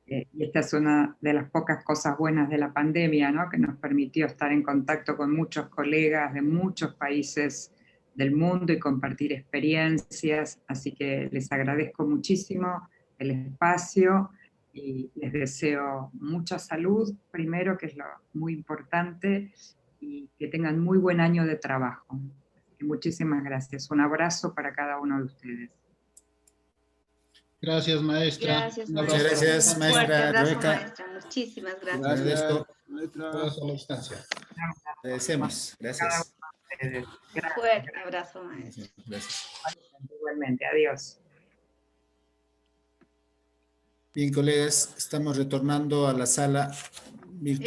Y esta es una de las pocas cosas buenas de la pandemia, ¿no? Que nos permitió estar en contacto con muchos colegas de muchos países del mundo y compartir experiencias. Así que les agradezco muchísimo el espacio y les deseo mucha salud, primero, que es lo muy importante, y que tengan muy buen año de trabajo. Muchísimas gracias. Un abrazo para cada uno de ustedes. Gracias, maestra. Gracias, Muchas gracias, maestra Fuerte abrazo, Rebeca. maestra. Muchísimas gracias. Gracias. Abrazo a la distancia. Agradecemos. Gracias. Fuerte abrazo, maestra. Gracias. Igualmente, adiós. Bien, colegas, estamos retornando a la sala virtual.